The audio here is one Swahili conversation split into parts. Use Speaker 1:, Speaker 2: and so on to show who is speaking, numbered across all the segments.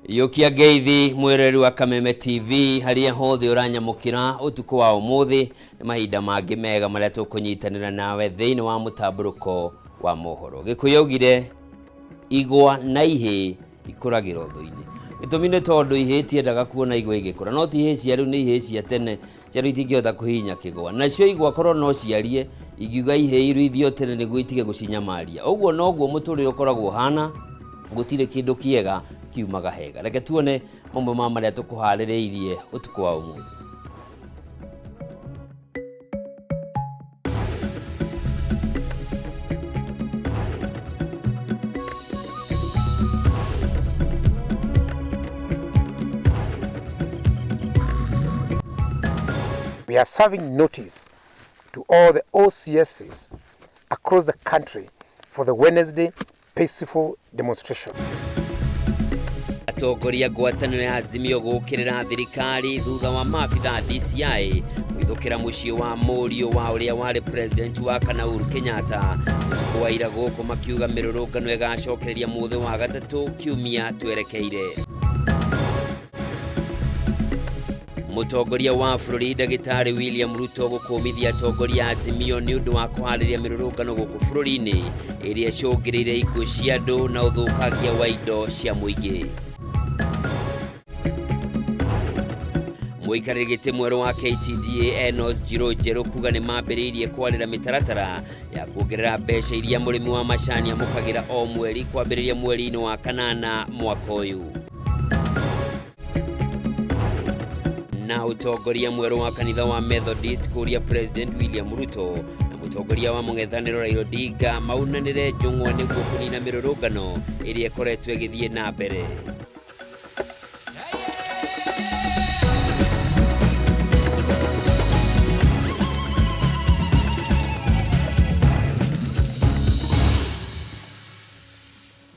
Speaker 1: Yokia geithi mwereru wa Kameme TV haria hothe uranyamukira utuko wa umuthi ni mahinda mangi mega maria tukunyitanira nawe thiini wa Mutamburuko wa Mohoro. Gikuyogire igwa na ihe ikuragira uthuini. Gitumine tondu ihe tiendaga kuona igwa igikura no ti ihe cia riu ni ihe cia tene ciaru itingihota kuhinya kigwa nacio igwa korwo no ciarie igiuga ihe iru ithio tene niguo itige gucinyamaria uguo noguo muturire ukoragwo hana gutire kindu kiega kiumaga hega. Reke tuone mambo maria tukuhaririirie utuko wa umuthi.
Speaker 2: We are serving notice to all the OCSs across the country for the Wednesday peaceful demonstration.
Speaker 1: Atongoria ngwataniro ya Azimio gukirira thirikari thutha wa maabitha DCI gwithukira mucii wa Murio wa uria wari president wa kana Uhuru Kenyatta kwaira guku makiuga mirurungano igacokereria muthi wa gatatu kiumia twerekeire. Mutongoria wa bururi Dagitari William Ruto gukumithia atongoria Azimio ni undu wa kuhariria mirurungano guku bururi-ini iria cungirire ikuo cia andu na uthukagia wa indo cia muingi. Muikarĩri gĩtĩ mwerũ wa KTDA Enos Jirojeru kuga ni mambĩrĩirie kwarĩra mĩtaratara ya kuongerera mbeca iria mũrĩmi wa macani amũkagĩra o mweri kwambĩrĩria mweri-inĩ wa kanana mwaka ũyũ. Na utongoria mwerũ wa kanitha wa Methodist kũria President William Ruto na mutongoria wa mũng'ethanĩro Raila Odinga maunanĩre njũng'wa nĩguo kũnina mĩrũrũngano ĩrĩa ĩkoretwo ĩgĩthiĩ na mbere.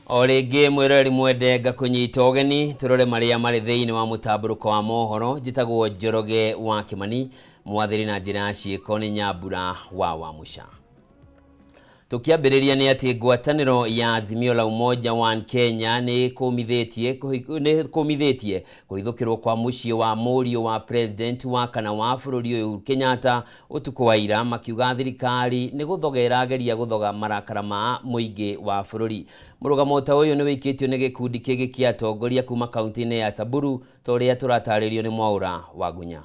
Speaker 1: Orege mwereri mwendenga kunyita ugeni turore maria mari thiini wa Mutamburuko wa Mohoro njitagwo Njoroge wa Kimani mwathiri na njira ciiko ni Nyambura wa Wamusha. Tukiambiriria ni ati ngwataniro ya Azimio la Umoja wa Kenya ni kumithitie kuithukirwo kwa mucii wa Murio wa president wa kana wa bururi uyu Kenyatta utuko wa ira makiuga thirikari ni guthogera geria guthoga marakara ma muingi wa bururi. Murugamo ta uyu ni wikitio ni gikundi kigi kia atongoria kuma kaunti-ini ya Samburu toria turataririo ni Mwaura wa Gunya.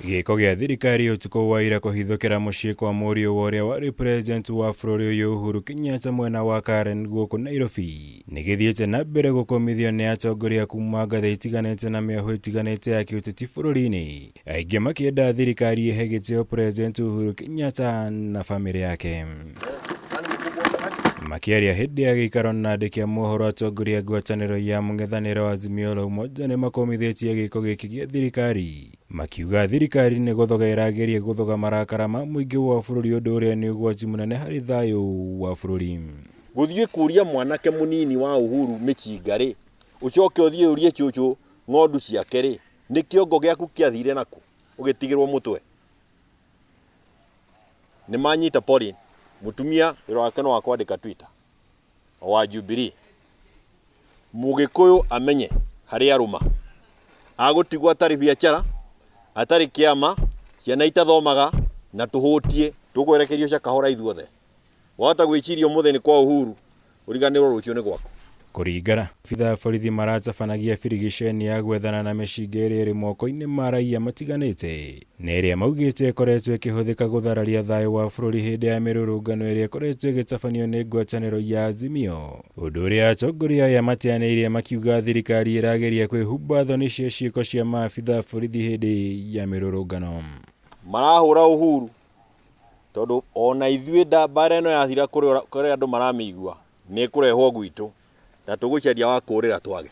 Speaker 3: Giko gya thirikari utuko wa ira kuhithukira mucii kwa Murio woria wari president wa bururi uyu Uhuru Kenyatta mwena wa Karen guku Nairobi nigithiete na mbere gukomithio ni atongoria kuma ngathe itiganite na mĩahu itiganite ya kiũteti bururi-ini aingi makienda thirikari ihe gĩtĩo president Uhuru Kenyatta na family yake. Makiaria hindi ya gĩikaro na andĩki a mohoro atongoria ngwatanĩro ya mũng'ethanĩro wa Azimio la Umoja ni makomithitie gĩko gĩkĩ gĩa thirikari makiuga thirikari ni guthogera geria guthoga marakara ma muingi wa bururi ũndũ ũrĩa ni ũgwati mũnene harĩ thayũ wa bururi.
Speaker 4: Gũthiĩ kũria mwanake mũnini wa Uhuru mĩcinga-rĩ ucoke ũthiĩ ũrie cũcũ ng'ondu ciake-rĩ nĩ kĩongo gĩaku kĩathire naku ũgĩtigĩrwo mũtwe. Nĩ manyita Pauline mutumia wĩra wake no wa kwandĩka Twitter wa Jubilee. Mũgĩkũyũ amenye harĩ arũma agũtigwo atarĩ biacara atari kiama ciana itathomaga na tuhutie tugwerekerio cia kahora ithuothe wahota gwicirio mutheni kwa Uhuru uriganirwo rucio ni gwako.
Speaker 3: Kuringana fitha borithi maratabanagia birigiceni ya gwethana na mĩcinga ĩrĩa ĩrĩ moko-inĩ ma raia matiganĩte na ĩrĩa maugĩte ĩkoretwo ĩkĩhũthĩka guthararia thayũ wa bũrũri hĩndĩ ya mĩrũrũngano ĩrĩa ĩkoretwo ĩgĩtabanio nĩ ngwatanĩro ya Azimio, ũndũ ũrĩa atongoria aya mateanĩirie makiuga thirikari ĩrageria kwĩhumba thoni cia ciĩko cia maabitha borithi hĩndĩ ya mĩrũrũngano.
Speaker 4: Marahũra Uhuru tondũ ona ithuĩ ndambara ĩno yathira kũrĩ andũ maramĩigua nĩ kũrehwo gwitũ na tugucaria wa kũrĩra twage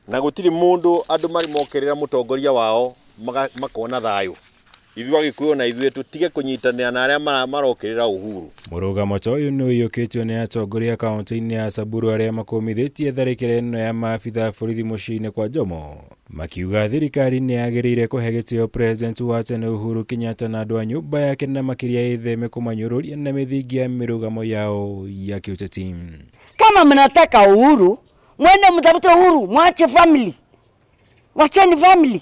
Speaker 4: na gũtirĩ mũndũ andũ mari mokerera mũtongoria wao makona thayũ Ithuĩ Agĩkũyũ na ithuĩ tũtige kũnyitanĩra na arĩa marokĩrĩra Uhuru.
Speaker 3: Mũrũgamo ta ũyũ nĩ ũiyũkĩtio nĩ atongoria kaunti-inĩ ya Samburu arĩa makũmithĩtie tharĩkĩra ĩno ya maabitha borithi mũciĩ-inĩ kwa Jomo, makiuga thirikari nĩ yagĩrĩire kũhe gĩtĩo president wa tene Uhuru Kenyatta na andũ a nyũmba yake na makĩria ĩtheme kũmanyũrũria na mĩthingi ya mĩrũgamo yao ya kiũteti.
Speaker 5: Kama mnataka uhuru, mwende mtafute uhuru, mwache family. Wacheni family.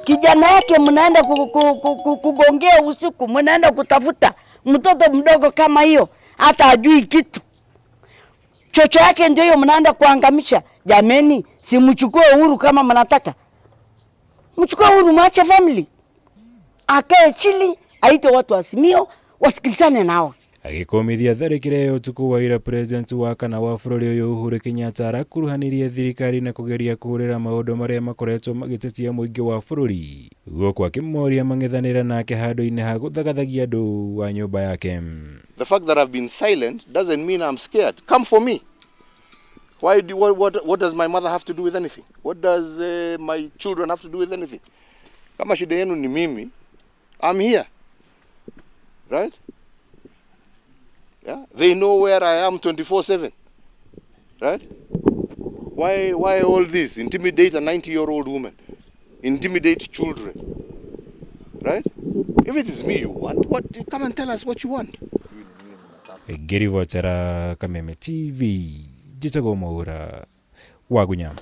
Speaker 5: Kijana yake mnaenda kugongea usiku, mnaenda kutafuta mtoto mdogo kama hiyo, hata ajui kitu. Chocho yake ndio hiyo mnaenda kuangamisha. Jameni, si mchukue uhuru kama mnataka. Mchukue uhuru, mwache family. Akae chini, aite watu wa Azimio, wasikilizane nao.
Speaker 3: Agĩkũmithia tharĩkĩra ya ũtukũ wa ira president wa kana wa bũrũri ũyũ Uhuru Kenyatta arakuruhanirie thirikari na kũgeria kũhũrĩra maũndũ marĩa makoretwo magĩtetia mũingĩ wa bũrũri, guoko akĩmoria mang'ethanĩra nake handũ-inĩ ha gũthagathagia andũ wa nyũmba yake.
Speaker 6: The fact that I've been silent doesn't mean I'm scared. Come for me. What does my mother have to do with anything? What does my children have to do with anything? Kama shida yenu ni mimi, I'm here. Right? Yeah? They know where I am 24/7. Right? Why all this? Intimidate a 90-year-old woman. Intimidate children. Right? If it is me you want, come and tell us what you want.
Speaker 3: Ngĩribotera Kameme TV, njĩtagwo Mohoro wa Gunyama.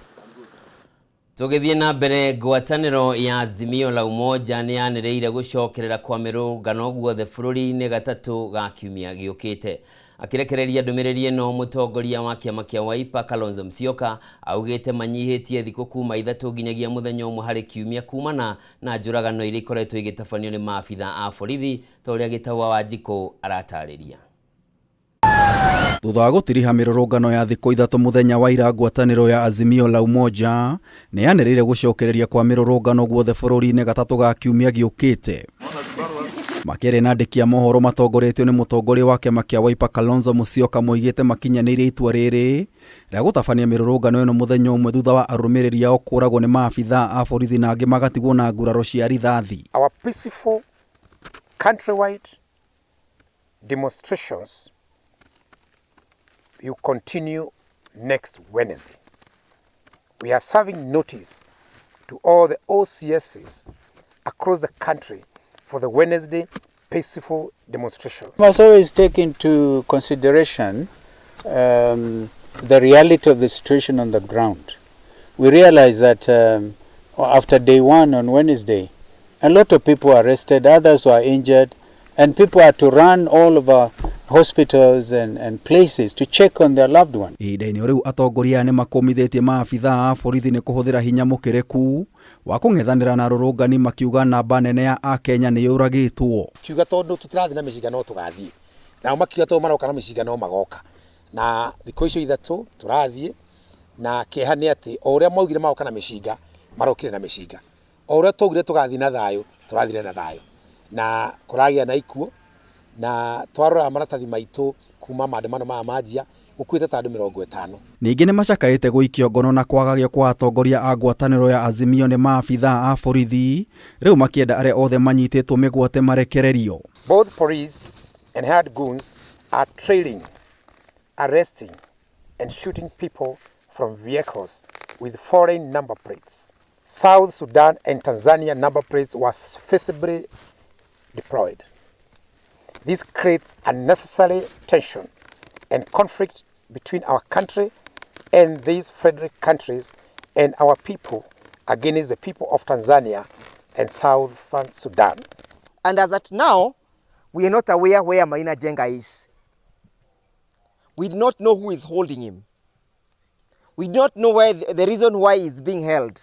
Speaker 1: Tũgĩthiĩ na mbere, ngwatanĩro ya Azimio la Umoja nĩ yanĩrĩire gũcokerera kwa mĩrũngano guothe bũrũri-inĩ gatatũ ga kiumia gĩũkĩte. Akĩrekereria ndũmĩrĩri ĩno, mũtongoria wa kĩama kĩa Wiper Kalonzo Musyoka augĩte manyihĩtie thikũ kuma 3 nginyagia mũthenya ũmwe harĩ kiumia kumana na njũragano iria ikoretwo igĩtabanio nĩ maabitha a borithi ta ũrĩa Gĩtawa Wanjikũ aratarĩria.
Speaker 7: Thutha wa gũtiriha mĩrũrũngano ya thikũ 3 mũthenya wa ira, ngwatanĩro ya Azimio la Umoja nĩ yanĩrĩire gũcokereria kwa mĩrũrũngano guothe bũrũri-inĩ gatatũ ga kiumia gĩũkĩte. Makĩrĩ na andĩki a mohoro matongoretio nĩ mũtongoria wa kĩama kĩa Wiper Kalonzo Musyoka moigĩte makinyanĩire itua rĩrĩ rĩa gũtabania mĩrũrũngano ĩno mũthenya ũmwe thutha wa arũmĩrĩri ao kũragwo nĩ maabitha a borithi na angĩ magatigwo na nguraro cia rithathi.
Speaker 2: Our peaceful countrywide demonstrations will continue next Wednesday. We are serving notice to all the OCSs across the country for the Wednesday peaceful demonstration.
Speaker 8: We must always take into consideration the reality of the situation on the ground. We realize that after day 1 on Wednesday, a lot of people were arrested, others were injured, and people had to run all over hospitals and places to check on their loved ones.
Speaker 7: Ihinda-inĩ rĩu atongoria nĩ makũmithĩtie maabitha a borithi nĩ kũhũthĩra hinya mũkĩrĩku wa kũng'ethanĩra na arũrũngani, makiuga namba nene ya Akenya nĩ yũragĩtwo.
Speaker 2: Kiuga tondũ tũtirathiĩ na mĩcinga no tũgathiĩ. Nao makiuga tondũ maroka na mĩcinga no magoka. Na thikũ icio 3 tũrathiĩ na kĩeha nĩ atĩ o ũrĩa maugire magoka na mĩcinga marokire na mĩcinga. O ũrĩa twaugire tũgathiĩ na thayũ, tũrathire na thayũ. Na kũragĩa na ikuũ na twarora maratathi maitũ kuma maandamano maya manjia gũkuĩte ta andũ 50.
Speaker 7: Ningĩ nĩ macakaĩte gũikio ngono na kwagagio kwa atongoria a ngwatanĩro ya Azimio nĩ maabitha a borithi, rĩu makĩenda arĩa othe manyitĩtwo mĩgwate marekererio.
Speaker 2: Both police and hired goons are trailing, arresting and shooting people from vehicles with foreign number plates. South Sudan and Tanzania number plates were visibly deployed. This creates unnecessary tension and conflict between our country and these federal countries and our people against the people of Tanzania and Southern Sudan.
Speaker 9: And as at now, we are not aware where Maina Jenga is. We do not know who is holding him. We do not know where the reason why he is being held.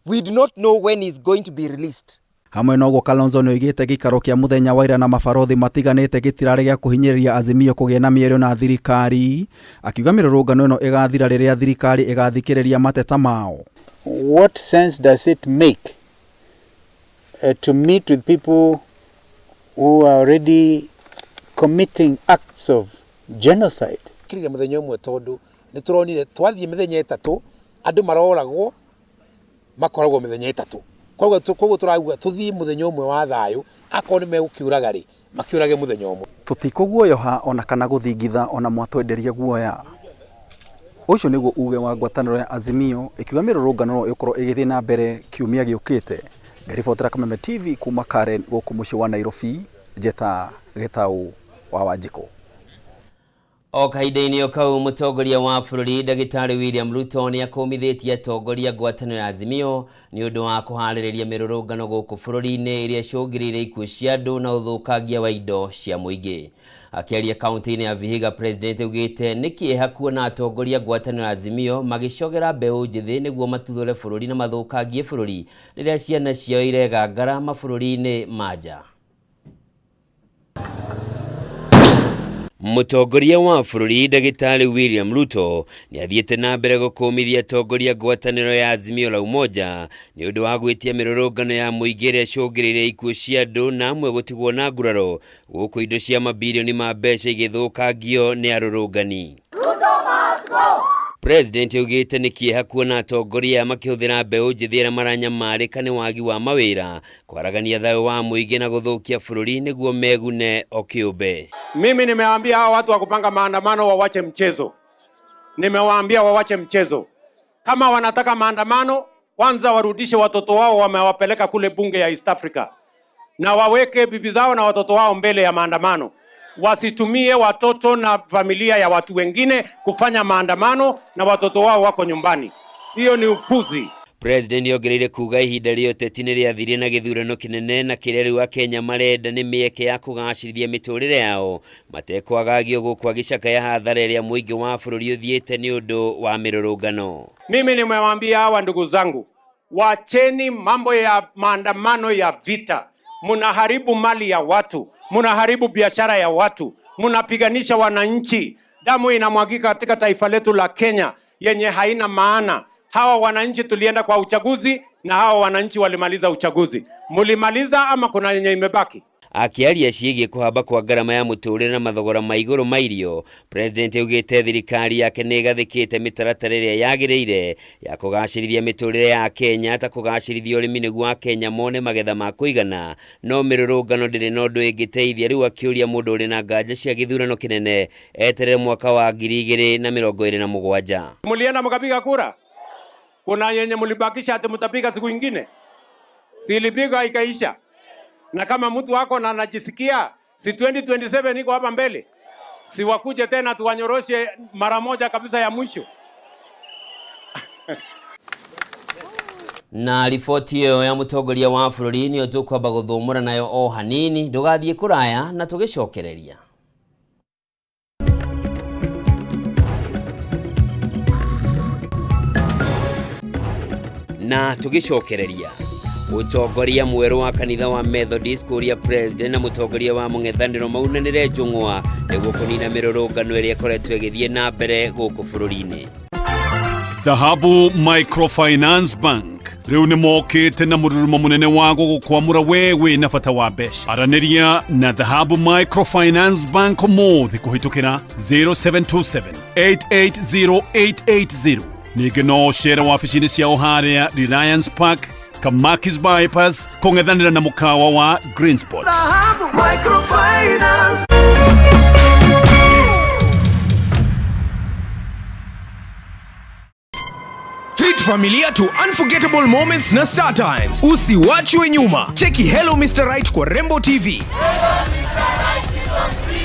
Speaker 9: We do not know when he is going to be released.
Speaker 7: Hamwe noguo Kalonzo nĩ oigĩte gĩikaro kĩa mũthenya wa ira na mabarothi matiganĩte gĩtirarĩ gĩa kũhinyĩrĩria Azimio kũgĩa na mĩario na thirikari, akiuga mĩrũrũngano ĩno ĩgathira rĩrĩa thirikari ĩgathikĩrĩria mateta mao.
Speaker 8: What sense does it make to meet with people who are already committing acts of genocide?
Speaker 2: Kĩrĩa mũthenya ũmwe tondũ nĩ tũronire twathiĩ mĩthenya 3 andũ maroragwo makoragwo mĩthenya 3 koguo turauga tuthii muthenya umwe wa thayu akoni megukiuraga ri makiurage muthenya umwe
Speaker 7: tutikuguoyoha ona kana guthingitha ona mwatwenderia guoya. Ucio niguo uge wa ngwataniro ya Azimio ikiuga mirurungano ikorwo igithii na mbere kiumia giukite. Ngaribotera Kameme TV kuma Karen guku muci wa Nairobi, Njeta Gitau wa Wanjiko.
Speaker 1: O kahinda-inĩ kau mũtongoria wa bũrũri Ndagĩtarĩ William Ruto nĩ akũmithĩtie atongoria ngwatanĩro ya Azimio nĩ ũndũ wa kũharĩrĩria mĩrũrũngano gũkũ bũrũri-inĩ ĩrĩa icũngĩrĩirie ikuũ cia andũ na ũthũkangia wa indo cia mũingĩ. Akĩaria kaunti-inĩ ya Vihiga, President augĩte nĩ kĩeha kuona atongoria ngwatanĩro ya Azimio magĩcogera mbeũ njĩthĩ nĩguo matuthure bũrũri na mathũkangie bũrũri rĩrĩa ciana ciao iregangara mabũrũri-inĩ ma nja. Mũtongoria wa bũrũri Ndagĩtarĩ William Ruto nĩ athiĩte na mbere gũkũmithia atongoria ngwatanĩro ya Azimio la Umoja nĩ ũndũ wa gwĩtia mĩrũrũngano ya mũingĩ ĩrĩa icũngĩrĩirie ikuũ cia andũ na amwe gũtigwo na nguraro gũkũ indo cia mabilioni ma mbeca igĩthũkangio nĩ arũrũngani. President augĩte nĩ kĩeha kuona atongoria makĩhũthĩra mbeũ njĩthĩ arĩa maranyamarĩka nĩ wagi wa mawĩra kwaragania thayũ wa mũingĩ na gũthũkia bũrũri nĩguo megune o kĩũmbe.
Speaker 10: Mimi nimewaambia hao watu wa kupanga maandamano wawache mchezo. Nimewaambia wawache mchezo. Kama wanataka maandamano, kwanza warudishe watoto wao wamewapeleka kule bunge ya East Africa. Na waweke bibi zao na watoto wao mbele ya maandamano. Wasitumie watoto na familia ya watu wengine kufanya maandamano na watoto wao wako nyumbani. Hiyo ni upuzi.
Speaker 1: President yongereire kuga ihinda rĩoteti nĩ rĩathirie na gĩthurano kĩnene na kĩrĩa rĩu Akenya marenda nĩ mĩeke ya kũgacĩrithia mĩtũrĩre yao matekwagagio gũkũ agĩcakaya hathara ĩrĩa mũingĩ wa bũrũri ũthiĩte nĩ ũndũ wa mĩrũrũngano.
Speaker 10: Mimi nimewaambia hawa ndugu zangu, wacheni mambo ya maandamano ya vita. Munaharibu mali ya watu, munaharibu biashara ya watu, munapiganisha wananchi. Damu inamwagika katika taifa letu la Kenya yenye haina maana. Hawa wananchi tulienda kwa uchaguzi na hawa wananchi walimaliza uchaguzi. Mulimaliza ama kuna yenye imebaki?
Speaker 1: Akiaria ciĩgiĩ kũhamba kwa ngarama ya mũtũrĩre na mathogora ma igũrũ ma irio, President augĩte thirikari yake nĩ ĩgathĩkĩte mĩtaratara ĩrĩa yagĩrĩire ya kũgacĩrithia mĩtũrĩre ya Kenya ta kũgacĩrithia ũrĩmi nĩguo Akenya mone magetha ma kũigana, no mĩrũrũngano ndĩrĩ na ũndũ ĩngĩteithia. Rĩu akĩũria mũndũ ũrĩ na nganja cia gĩthurano kĩnene eterere mwaka wa 2027.
Speaker 10: Mulienda mkapiga kura? Kuna yenye mulibakisha ati mtapiga siku ingine? Silipiga ikaisha. Na kama mtu wako na anajisikia si 2027 niko hapa mbele, si wakuje tena tuwanyoroshe mara moja kabisa ya mwisho.
Speaker 1: Na riboti ĩyo ya mũtongoria wa bũrũri nĩyo tũkwamba gũthũmũra nayo o hanini, ndũgathiĩ kũraya na tũgĩcokereria. Na tũgĩcokereria, mũtongoria mwerũ wa kanitha wa Methodist kũria President na mũtongoria wa mũng'ethanĩro maunanĩre njũng'wa nĩguo kũnina mĩrũrũngano ĩrĩa ĩkoretwo ĩgĩthiĩ na mbere gũkũ bũrũri-inĩ.
Speaker 11: Dhahabu Microfinance Bank rĩu nĩ mokĩte na mũrurumo mũnene wa gũgũkwamũra wewe na bata wa mbeca. Aranĩria na Dhahabu Microfinance Bank ũmũthĩ kũhĩtũkĩra 0727 880880. Ningĩ no ũcere wabici-inĩ ciao harĩa Reliance Park, Kamakis Bypass, kũng'ethanĩra na mũkawa wa Green Spot.
Speaker 12: Dhahabu Microfinance.
Speaker 13: Treat familia to unforgettable moments na Star Times. Usiwachwe nyuma. Cheki Hello Mr. Right kwa Rembo TV.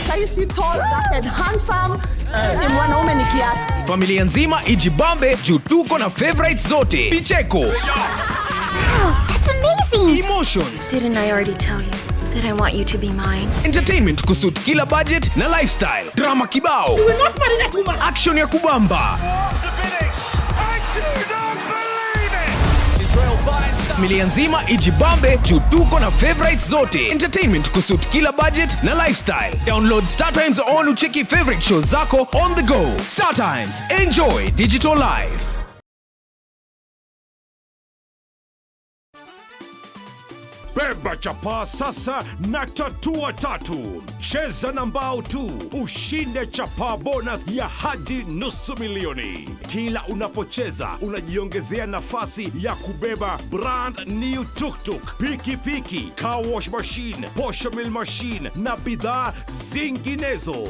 Speaker 14: Saisi tall, dark and handsome. Ni mwanaume ni kiasi.
Speaker 13: Familia nzima ijibambe juu tuko na favorites zote. Picheko.
Speaker 15: Wow, that's amazing.
Speaker 13: Emotions.
Speaker 15: Didn't I already tell you that I want you to be mine?
Speaker 13: Entertainment kusuit kila budget na lifestyle. Drama kibao.
Speaker 14: You will not marry that woman.
Speaker 13: Action ya kubamba. Familia nzima ijibambe juu tuko na favorites zote. Entertainment kusuit kila budget na lifestyle. Download Star Times on ucheki favorite shows zako on the go. Star Times, enjoy digital life.
Speaker 16: Beba chapa sasa na tatua tatu. Cheza na mbao tu, ushinde chapa bonus ya hadi $500,000. Kila unapocheza unajiongezea nafasi ya kubeba brand new tuk-tuk, piki, car wash machine, posho mill machine na bidhaa zinginezo.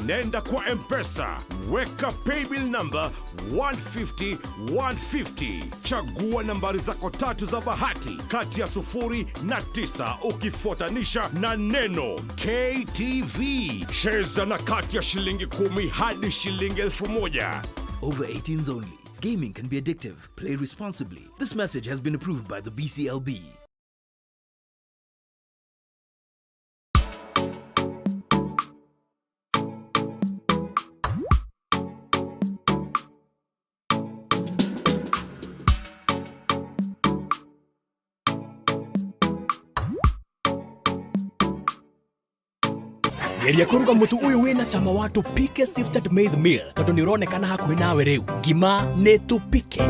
Speaker 16: Nenda kwa M-Pesa, weka paybill number 150. Chagua nambari zako tatu za bahati kati ya 0 na 9 ukifuatanisha na neno KTV. Cheza na kati ya shilingi 10 hadi shilingi 1,000.
Speaker 13: Over 18s only. Gaming can be addictive. Play responsibly. This message has been approved by the BCLB.
Speaker 17: Geria kuruga mutu uyu wina cama wa tupike sifted maize meal tondu ni uronekana hakuhi nawe riu. Ngima ni tupike.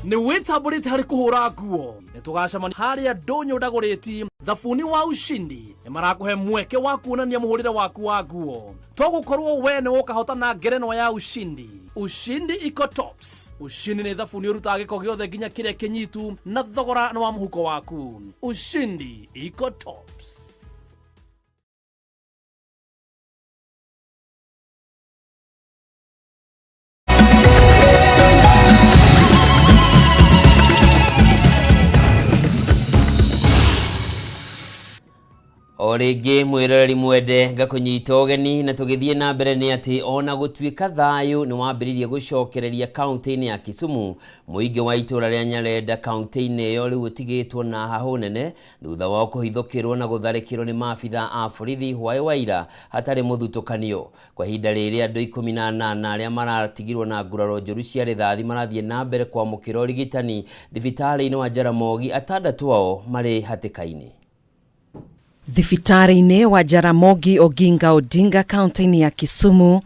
Speaker 17: Ni witamburite hari kuhura nguo. Ni tugacemania haria ndonyo ndaguriti thabuni wa ushindi. Ni marakuhe mweke wa kuonania muhurire waku wa nguo. Togukorwo we ni ukahotana ngerenwa ya ushindi. Ushindi iko tops. Ushindi ni thabuni urutaga giko giothe nginya kiria kinyitu na thogora na wa muhuko waku. Ushindi iko tops.
Speaker 1: Origi mwiroreri mwende ngakunyita ugeni na tugithie na mbere ni ati ona gutuika thayu ni wambiririe gucokereria kaunti-ini ya Kisumu. Muingi wa itura ria Nyalenda kaunti-ini iyo riu utigitwo na hahu nene thutha wa kuhithukirwo na gutharikirwo ni maabitha a borithi hwaĩ wa ira hatari muthutukanio. Kwa hinda rĩrĩ andu 18 aria maratigirwo na nguraro njũru cia rithathi marathie na mbere kwamũkĩra ũrigitani thibitari-ini wa Jaramogi, atandatu ao mari hatĩka-inĩ.
Speaker 18: Thibitari-ini wa Jaramogi Oginga Odinga kaunti-ini ya Kisumu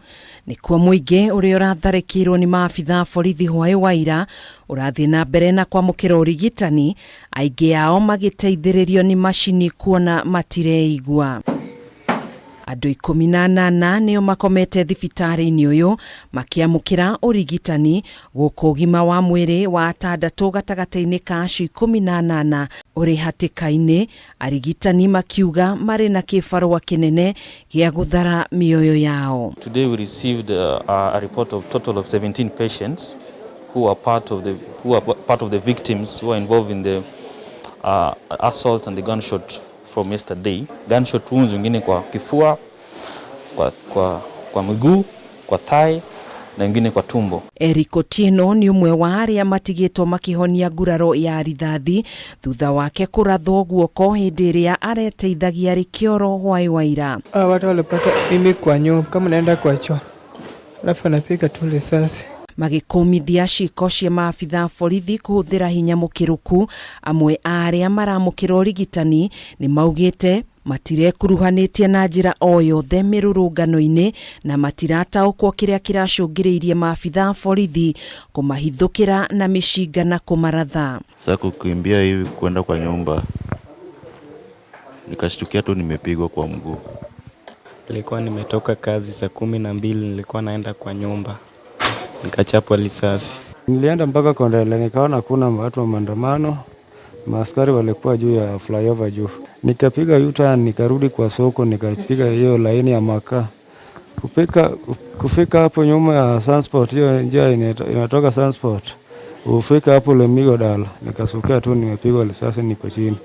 Speaker 18: ni kuo muingi uria uratharikirwo ni maabitha borithi hwaĩ wa ira urathie na mbere na kwamũkĩra ũrigitani, aingi ao magiteithĩrĩrio ni macini kuona matireigua. Andu 18 nio makomete thibitari-ini uyu makiamũkĩra ũrigitani gũkũ ũgima wa mwĩrĩ wa atandatu gatagata-inĩ ka acio 18 uri hatĩka-inĩ, arigitani makiuga mari na kĩbarũa kĩnene gĩa guthara mioyo yao.
Speaker 19: Today we received a report of total of 17 patients who are part of the victims who are involved in the assaults and the gunshot from yesterday. Gunshot wounds wengine kwa kifua, kwa miguu, kwa thigh na wengine kwa tumbo.
Speaker 18: Eric Otieno ni umwe wa aria matigitwo makihonia nguraro ya rithathi thutha wake kurathwo guoko hindi iria areteithagia rikioro hwaĩ wa ira.
Speaker 20: Watu walipata mimi kwa nyumba kama naenda kwa choo, alafu anapiga tu risasi.
Speaker 18: Magikomithia ciiko cia maabitha borithi kuhuthira hinya mukiruku. Amwe aria maramũkĩra ũrigitani ni maugite matirekuruhanitie na njira o yothe mirurungano-ini na matirataũkwo kiria kiracũngĩrĩirie maabitha borithi kumahithũkĩra na mishinga na kumaratha.
Speaker 21: Sasa kukimbia hivi kwenda kwa nyumba nikashtukia tu nimepigwa kwa mguu.
Speaker 20: Nilikuwa nimetoka kazi saa 12, nilikuwa naenda kwa nyumba nikachapwa risasi. Nilienda mpaka Kondele, nikaona kuna watu wa maandamano, maaskari walikuwa juu ya flyover juu. Nikapiga U-turn nikarudi kwa soko, nikapiga hiyo laini ya makaa. Kufika hapo nyuma ya Sunsport, hiyo njia inatoka Sunsport, ufika hapo Lemigo Dala, nikasukia tu nimepigwa risasi, niko chini.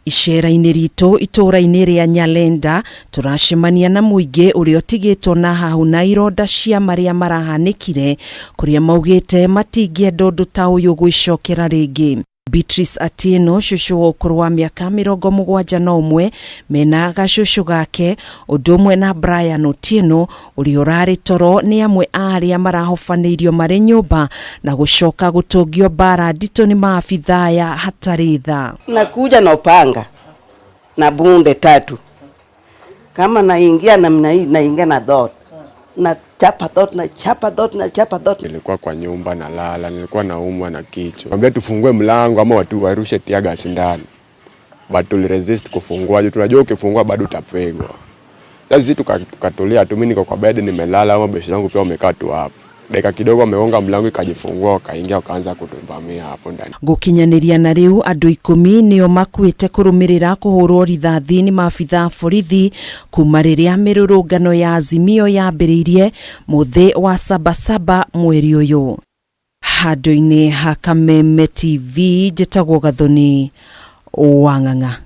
Speaker 18: Icera-inĩ ritũ itũra-inĩ ria Nyalenda turacemania na muingi uria utigitwo na hahu na ironda cia maria marahanĩkire kuria maugite matingĩenda ũndũ ta ũyũ gwĩcokera rĩngĩ. Beatrice Atieno, shushu wa ũkũrũ wa mĩaka 71 mena gacushu gake ũndũ ũmwe na Brian Otieno ũrĩa ũrarĩ toro nĩ amwe arĩa marahofanĩirio marĩ nyũmba na gũcoka gũtũngio bara nditũ nĩ maabitha ya hatarĩ tha.
Speaker 22: Nakuja na upanga na bunde 3 kama naingia namna hii, naingia na dot
Speaker 5: na chapa dot.
Speaker 4: Nilikuwa kwa nyumba na lala, nilikuwa naumwa na kichwa. Mwambia tufungue mlango ama watu warushe tiaga ndani. But tuliresist kufungua, tunajua ukifungua bado utapigwa. Sasa sisi tukatulia tu, mimi niko kwa bed nimelala, ama beshi langu pia umekaa tu hapo. Dakika kidogo amegonga mlango ikajifungua, akaingia akaanza kutuvamia hapo ndani.
Speaker 18: Gukinyaniria na riu andu 10 nio makuite kurumirira kuhurwo rithathi ni maabitha borithi kuma riria mirurungano ya Azimio yambiriirie muthi wa sabasaba mweri uyu. Handu-ini ha Kameme TV njitagwo Gathoni Wang'ang'a.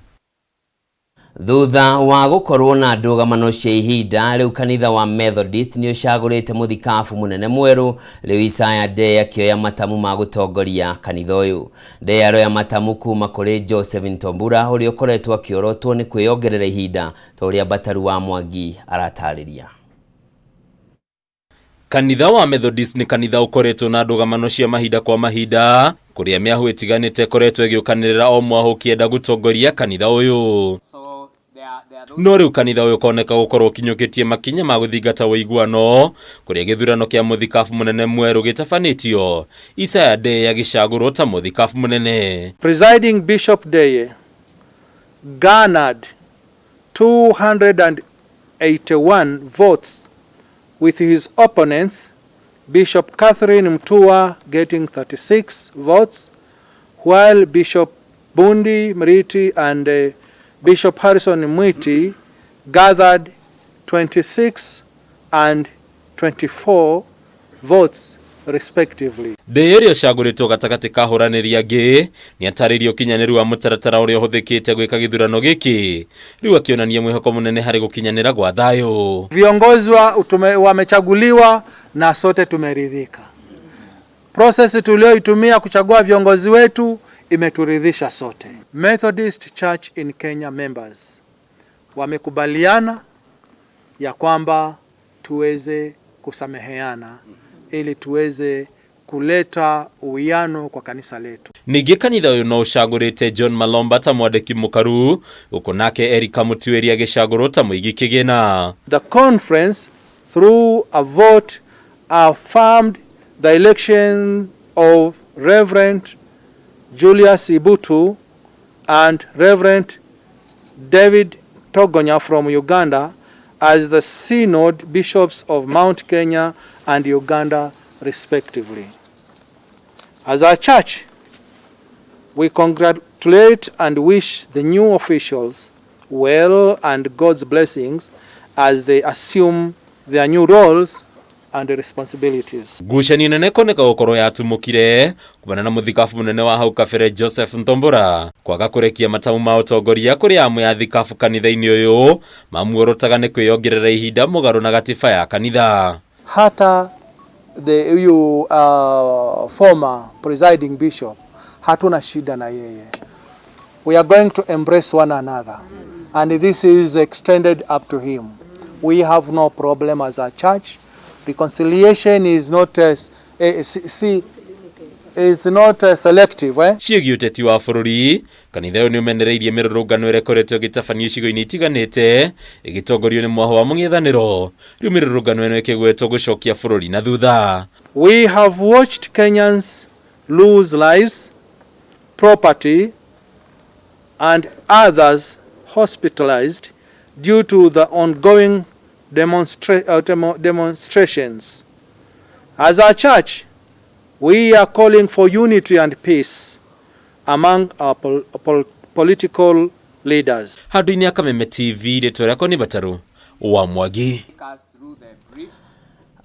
Speaker 1: Thutha wa gukorwo na ndũgamano cia ihinda riu kanitha wa Methodist ni ucagurite muthikabu munene mweru riu Isaya Ndei akioya matamu ma gutongoria kanitha uyu. Ndei aroya matamu kuma kuri Joseph Ntombura uri ukoretwo akiorotwo ni kwiyongerera ihinda toria Bataru wa Mwangi aratariria.
Speaker 22: Kanitha wa Methodist ni kanitha ukoretwo na ndũgamano cia mahinda kwa mahinda kuria miahu itiganite koretwo igiukanirira o mwahu kienda gutongoria kanitha uyu. No riu kanitha uyu koneka gukorwo kinyukitie makinya ma guthingata uiguano kuria githurano kia muthikabu munene mweru gitafanitio. Isaya Ndei agicagurwo ta muthikabu munene.
Speaker 23: Presiding Bishop Ndei garnered 281 votes, with his opponents Bishop Catherine Mtua getting 36 votes, while Bishop Bundi Mriti and Bishop Harrison Mwiti gathered 26 and 24 votes respectively.
Speaker 22: Ndei ucaguritwo gatagati ka huraniria ngi ni ataririo kinyaniru wa mutaratara uria uhuthikite gwika githurano giki riu akionania mwihoko munene hari gukinyanira gwa thayo.
Speaker 23: Viongozi wamechaguliwa na sote tumeridhika. Process tulioitumia kuchagua viongozi wetu imeturidhisha sote. Methodist Church in Kenya members wamekubaliana ya kwamba tuweze kusameheana ili tuweze kuleta uwiano kwa kanisa letu.
Speaker 22: Ningi kanitha uyu no ucagurite John Malomba ta mwandiki mukaru uko nake Erika Mutiweri agicagurwo ta muigi kigena.
Speaker 23: The conference through a vote affirmed the election of Reverend Julius Ibutu and Reverend David Togonya from Uganda as the synod bishops of Mount Kenya and Uganda respectively. As a church, we congratulate and wish the new officials well and God's blessings as they assume their new roles and responsibilities.
Speaker 22: Gushani nene koneka gukoro yatumukire kubana na muthikabu munene wa hau kabere Joseph Ntombura kwaga kurekia matamu ma utongoria kuri amwe ya thikabu kanitha-ini uyu mamuorotaga ni kwiyongerera ihinda mugaru na gatiba ya kanitha.
Speaker 23: Hata the former presiding bishop hatuna shida na yeye. We are going to embrace one another and this is extended up to him. We have no problem as a church. Reconciliation is not selective.
Speaker 22: Ciĩgiĩ ũteti wa bũrũri kanitha ũyũ nĩ ũmenereirie mĩrũrũngano ĩrĩa ĩkoretwo ĩgĩtabanio icigo-inĩ itiganĩte ĩgĩtongorio nĩ mwaho wa mũng'ethanĩro. Rĩu mĩrũrũngano ĩno ĩkĩgwetwo gũcokia bũrũri na thutha.
Speaker 23: We have watched Kenyans lose lives, property and others hospitalized due to the ongoing demonstrations. As a church, we are calling for unity and peace among our political leaders.
Speaker 22: Handu-inĩ ya Kameme TV rĩtwa rĩakwa nĩ Bataru wa Mwangi.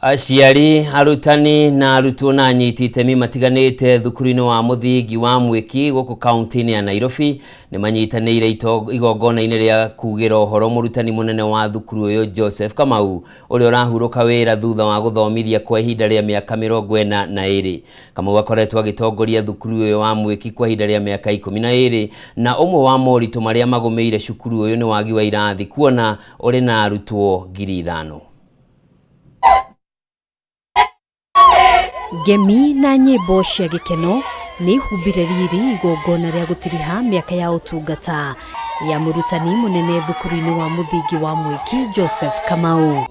Speaker 1: Aciari, arutani na arutwo na anyiti itemi matiganĩte thukuru-inĩ wa mũthingi wa Mwiki gũkũ kaunti-inĩ ya Nairobi nĩ manyitanĩire igongona-inĩ rĩa kugĩra ũhoro mũrutani mũnene wa thukuru ũyũ Joseph Kamau ũrĩa ũrahurũka wĩra thutha wa gũthomithia kwa ihinda rĩa mĩaka 42. Kamau akoretwo agĩtongoria thukuru ũyũ wa Mwiki kwa ihinda rĩa mĩaka 12 na ũmwe wa moritũ marĩa magũmĩire cukuru ũyũ nĩ wagi wa irathi kuona ũrĩ na arutwo 5,000.
Speaker 24: Ngemi na nyĩmbo cia gĩkeno nĩ ihumbire riri igongona rĩa gũtiriha mĩaka ya ũtungata ya mũrutani mũnene thukuru-inĩ wa mũthingi wa Mwiki Joseph Kamau.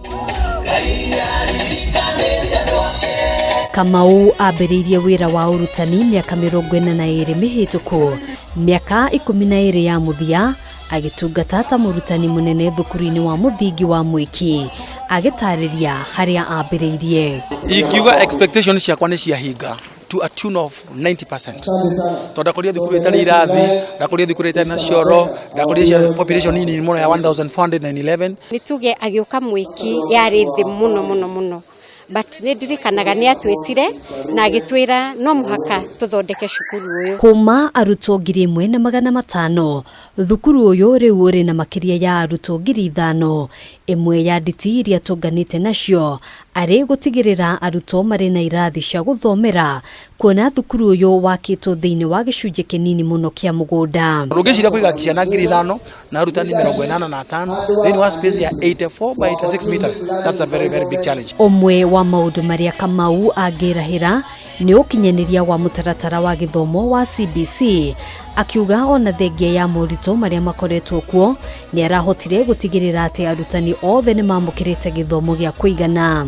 Speaker 24: Kamau ambĩrĩirie wĩra wa ũrutani mĩaka 42 mĩhĩtũku, mĩaka 12 ya mũthia agĩtungata ta mũrutani mũnene thukuru-inĩ wa mũthingi wa Mwiki, agĩtarĩria harĩa ambĩrĩirie.
Speaker 3: Ingiuga expectations ciakwa nĩ ciahinga to a tune of 90%. Ndakoria thukuru itarĩ irathi, ndakoria thukuru itarĩ na cioro, ndakoria population nini mũno ya 1411.
Speaker 6: Nituge agĩuka Mwiki yarĩ thĩ mũno. But nĩndirikanaga nĩatwĩtire na agĩtwĩra no mũhaka tũthondeke cukuru ũyũ.
Speaker 24: Kuma arutwo 1,500, thukuru ũyũ rĩu ũrĩ na makĩria ya arutwo 5,000, ĩmwe ya nditi iria tũnganĩte nacio arĩ gũtigĩrĩra arutwo marĩ na irathi cia gũthomera, kuona thukuru ũyũ wakĩtwo thĩinĩ wa gĩcunjĩ kĩnini mũno kĩa mũgũnda.
Speaker 3: Rũgĩciria kũiga ciana 5,000 na arutani 85 thĩinĩ wa space ya 84 by 86 meters. That's a very big challenge.
Speaker 24: Omwe wa maũndũ marĩa Kamau angĩrahĩra nĩ ũkinyanĩria wa mũtaratara wa gĩthomo wa CBC, akiuga ona thengia ya moritũ marĩa makoretwo kuo nĩ arahotire gũtigĩrĩra atĩ arutani othe nĩ mamũkĩrĩte gĩthomo gĩa kũigana.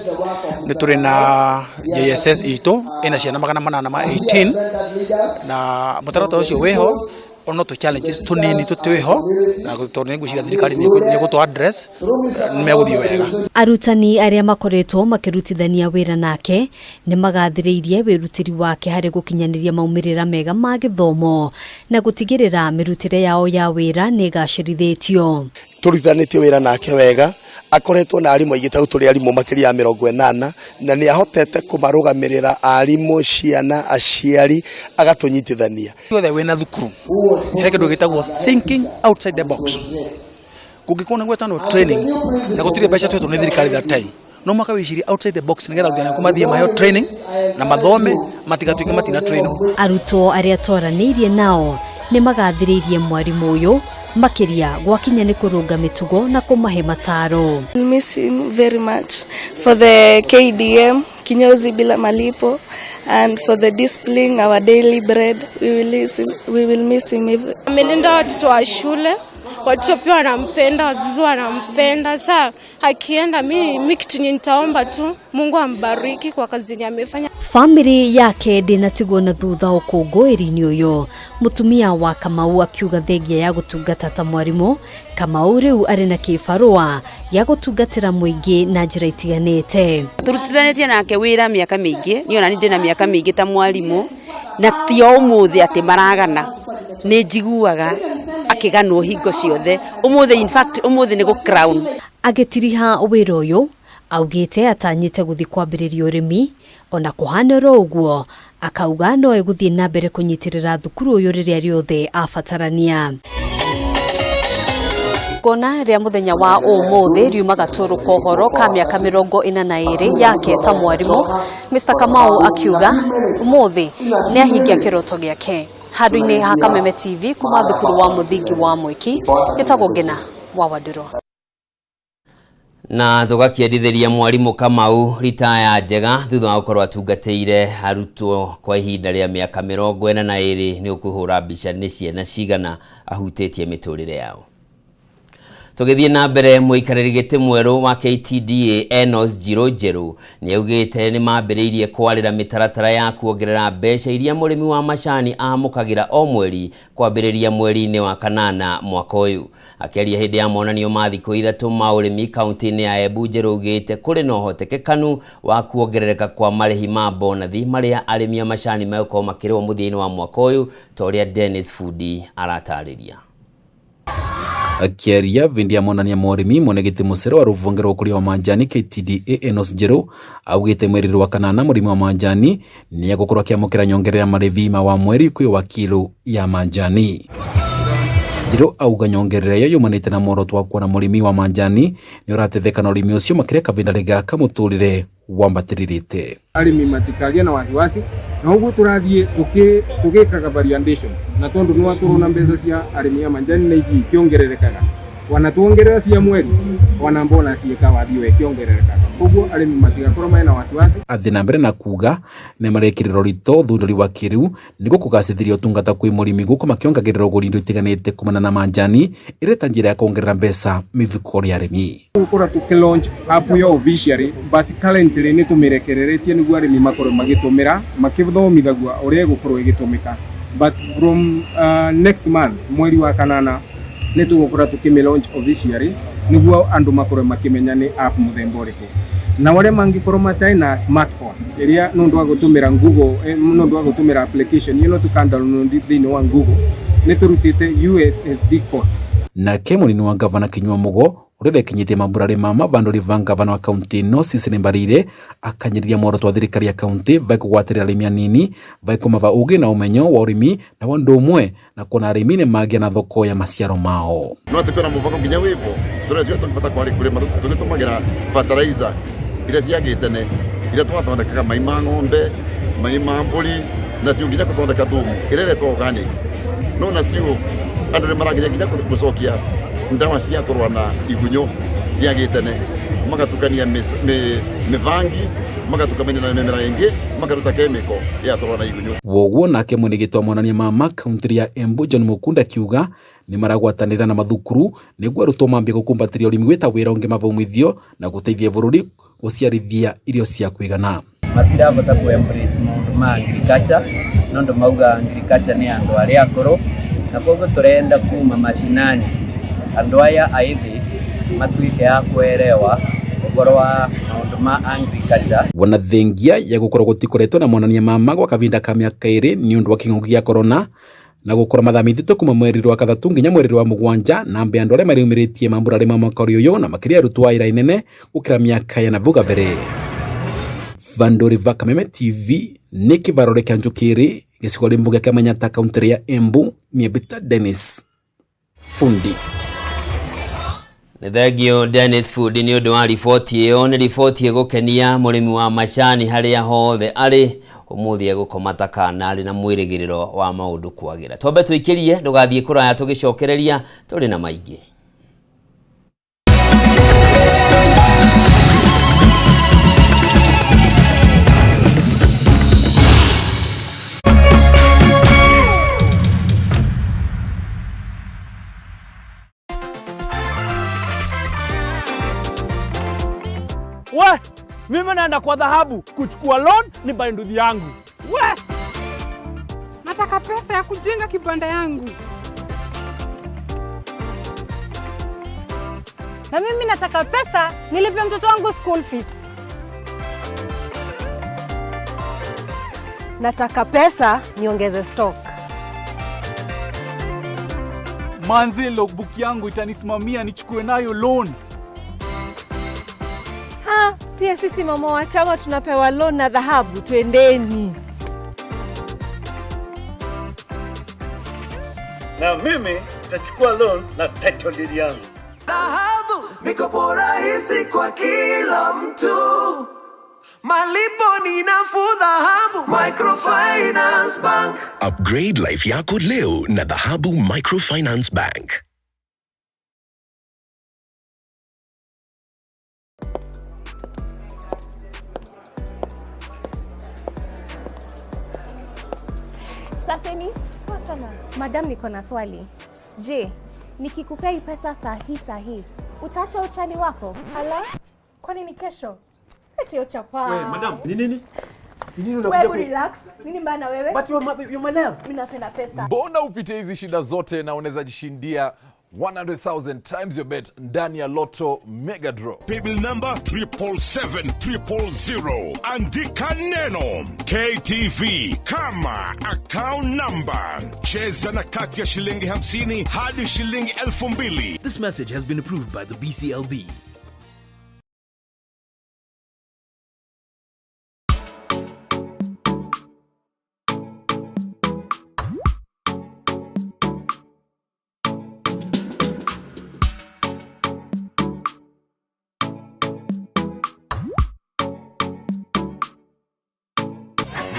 Speaker 3: Nĩ tũrĩ na JSS itũ ina ciana 818 na mũtaratara ũcio wĩho ono to challenges tunini tutweho na tondũ nĩngwĩciria thirikari nĩgũtũ address nĩmegũthiĩ wega.
Speaker 24: Arutani arĩa makoretwo makĩrutithania wĩra nake nĩ magathĩrĩirie wĩrutĩri wake harĩ gũkinyanĩria maumĩrĩra mega ma gĩthomo na gũtigĩrĩra mĩrutĩre yao ya wĩra nĩ gacĩrithĩtio.
Speaker 8: Tũrutithanĩtie wĩra nake wega, akoretwo na arimũ aingĩ ta tũrĩ arimũ makĩria ya 80 na nĩ ahotete kũmarũgamĩrĩra arimũ, ciana, aciari, agatũnyitithania.
Speaker 3: Othe wĩna thukuru he kĩndũ gĩtagwo thinking outside the box. Kũngĩkorwo nĩ gwetano training na gũtirĩ mbeca twetwo nĩ thirikari that time, no mwaka wĩcirie outside the box nĩgetha gũthiĩ kumathie maheo training na mathome matigatuĩke matina train.
Speaker 24: Arutwo arĩa twaranĩirie nao nĩ magathĩrĩirie mwarimũ ũyũ makiria gwakinya nĩ kũrũnga mĩtugo na kũmahe mataro.
Speaker 9: Miss him very much for the KDM kinyozi bila malipo and for the discipline our daily bread. We will miss him.
Speaker 6: Amelinda watoto wa shule, watoto pia wanampenda, wazazi wanampenda. Sasa akienda mimi kitu nitaomba tu Mungu ambariki kwa kazi amefanya.
Speaker 24: Family yake ndĩnatigwo na thutha ũkũngũĩri-inĩ ũyũ. Mũtumia wa Kamau akiuga thengia ya gũtungata ta mwarimũ, Kamau rĩu arĩ na kĩbarũa ya gũtungatĩra mũingĩ na njĩra itiganĩte.
Speaker 5: Turutithanĩtie nake wĩra mĩaka mĩingĩ, niĩ ona ndĩ na mĩaka mĩingĩ ta mwarimũ, na ti o ũmũthĩ atĩ maragana. Nĩ njiguaga akĩganwo hingo ciothe. Ũmũthĩ in fact ũmũthĩ nĩ gũ crown.
Speaker 24: Agĩtiriha wĩra ũyũ augĩte atanyĩte gũthiĩ kwambĩrĩria ũrĩmi, ona kũhanĩrwo ũguo akauga no egũthiĩ na mbere kũnyitĩrĩra thukuru ũyũ rĩrĩa rĩothe abatarania. Kona rĩa mũthenya wa ũmũthĩ riumaga tũrũka ũhoro ka mĩaka 42 yake ta mwarimũ, Mr. Kamau akiuga ũmũthĩ nĩ ahingia kĩroto gĩake. Handũ-inĩ ha Kameme TV kuma thukuru wa mũthingi wa Mwiki, gĩtagwo Ngina wa Wadiro.
Speaker 1: Na tũgakĩendithĩria mwarimũ Kamau ritaya njega thutha wa gũkorwo atungatĩire arutwo kwa ihinda rĩa mĩaka 42. nĩ ũkũhũra mbica nĩ ciana cigana ahutĩtie mĩtũrĩre yao. Tũgĩthiĩ na mbere, mũikarĩri gĩtĩ mwerũ wa KTDA Enos Njiru nĩ augĩte nĩ mambĩrĩirie kwarĩra mĩtaratara ya kuongerera mbeca iria mũrĩmi wa macani amũkagĩra o mweri kwambĩrĩria mweri-inĩ wa kanana mwaka ũyũ. Akĩaria hĩndĩ ya monanio ma thikũ 3 ma ũrĩmi kaunti-inĩ ya Embu, Njiru augĩte kũrĩ na ũhotekekanu wa kuongerereka kwa marĩhi ma bonathi marĩa arĩmi a macani megũkorwo makĩrĩhwo mũthia-inĩ wa mwaka ũyũ, ta ũrĩa Dennis Fudi aratarĩria.
Speaker 7: Akiaria vindi ya monania morimi mwenegiti musero wa ruvongero kuri wa manjani KTDA Enos Njiru augite mweri wa kanana murimi wa manjani ni agũkorwo akiamũkĩra nyongerera marevi ma wa mweri kwi wa kilo ya manjani. Njiru auga nyongerera yo yumanite na muoroto wa kuona murimi wa manjani ni ũratetheka na ũrĩmi ũcio makĩria kavinda gaka mũtũrĩre wambatĩrĩrĩte.
Speaker 25: Arĩmi matikagie na wasiwasi, na ũguo tũrathiĩ tũgĩkaga variation na tondũ nĩ watũrona mbeca cia arĩmi a manjani na igi kĩongererekaga wanatuongerera cia mweri ona bonus ikawathio ikiongerereka koguo arimi matigakorwo mena wasiwasi.
Speaker 7: Athi na mbere na kuga ne marekiriro rito thunduri wa kiriu niguo kugacithiria utungata kwi murimi guko makiongagirira uguri indo itiganite kumana na manjani ireta njira ya kuongerera mbeca mifuko ya arimi.
Speaker 25: Gukora tukilaunch app yo officially but currently ni tumirekereretie niguo arimi makorwo magitumira makithomithagua uria gukorwo igitumika, but from next month mweri wa kanana ni tugukora tukimilaunch officially niguo andu makorwo makimenya ni app muthemba uriku, na wale mangikorwo matai na smartphone iria nundu wa gutumira Google nundu wa gutumira application tukandownload thini wa Google ni turutite USSD code.
Speaker 7: Na munini wa gavana Kinyua Mugo urire kinyite mamburare mama vandori va gavana wa kaunti no Sisine Mbarire akanyiriria muoroto wa thirikari ya kaunti vai kugwatirira arimi anini vai kumava ugi na umenyo wa urimi na wandu umwe na kuona arimi ni magia na thoko ya maciaro mao.
Speaker 2: No tukona muvako nginya wipo tureciwa tungifata kwari kurima tugitumagira fertilizer iria ciagitene iria twathondekaga mai ma ng'ombe mai ma mburi na cio nginya guthondeka thumu ireretwo organic no na cio andu ni maragiria nginya gucokia ndawa cia kurwa na igunyo ciagitene magatukania mivangi magatukania na mimera ingi magaruta chemical ya kurwa na igunyo.
Speaker 7: Woguo nake munigitwa monania mama kaunti ya Embu John Mukunda kiuga ni maragwatanira na mathukuru niguo arutwo mambie gukumbatiria urimi gwita wira ungi mathomithio na guteithia bururi guciarithia irio cia kwigana.
Speaker 10: Matirabota ku embrace maundu ma agriculture nondo mauga agriculture ni andu aria akuru na koguo turenda kuma mashinani andu aya aithi matuike ya kuerewa ugoro wa maundu ma agriculture.
Speaker 7: Wana thengia ya gukorwo gutikoretwo na monania mama gwa kavinda ka miaka iri ni undu wa king'uki gia corona na gukora mathamithitwe kuma mweri wa kathatu nginya mweri wa mugwanja na mbe andu aria mariumiritie mamburare ma mwaka uyu na makiria arutwo a ira inene gukira miaka ya navuga mbere. Vandori va Kameme TV ni kivarore kia njukiri gicigo rimbuga kia Manyata kaunti ya Embu ni Bita Dennis Fundi.
Speaker 1: Nithegio Dennis Fundi ni undu wa riboti iyo ni riboti egukenia murimi wa macani haria hothe ari umuthi egukomata kana ari na mwirigiriro wa maundu kwagira. Twambe twikirie ndugathie kuraya tugicokereria turi na maingi.
Speaker 17: We, mimi naenda kwa dhahabu kuchukua loan ni bainduthi yangu. We,
Speaker 6: nataka pesa ya kujenga kibanda yangu.
Speaker 11: Na mimi nataka pesa nilipe mtoto wangu school fees. Nataka pesa niongeze stock.
Speaker 17: Manzi logbook yangu itanisimamia nichukue nayo loan.
Speaker 11: Pia sisi mama wa chama tunapewa loan na dhahabu, twendeni.
Speaker 12: Na mimi nitachukua loan na title deed yangu.
Speaker 15: Dhahabu, mikopo rahisi kwa kila mtu. Malipo ni nafuu dhahabu, Microfinance Bank.
Speaker 26: Upgrade life yako leo na Dhahabu Microfinance Bank.
Speaker 11: Saseni, sana. Madam, niko na swali. Je, nikikupea hii pesa sahi, utaacha uchani wako? Hala? Kwani ni kesho? Eti uchapa.
Speaker 17: We, madam, ni nini?
Speaker 11: Wewe relax. Nini mbaya na wewe?
Speaker 17: But you my love.
Speaker 11: Mimi napenda pesa.
Speaker 27: Mbona upite hizi shida zote na unaweza jishindia 100,000 times your bet ndani ya Lotto Mega Draw.
Speaker 16: Paybill number 77700. Andika neno KTV kama account number. Cheza na kati ya shilingi 50 hadi shilingi 2,000.
Speaker 13: This message has been approved by the BCLB.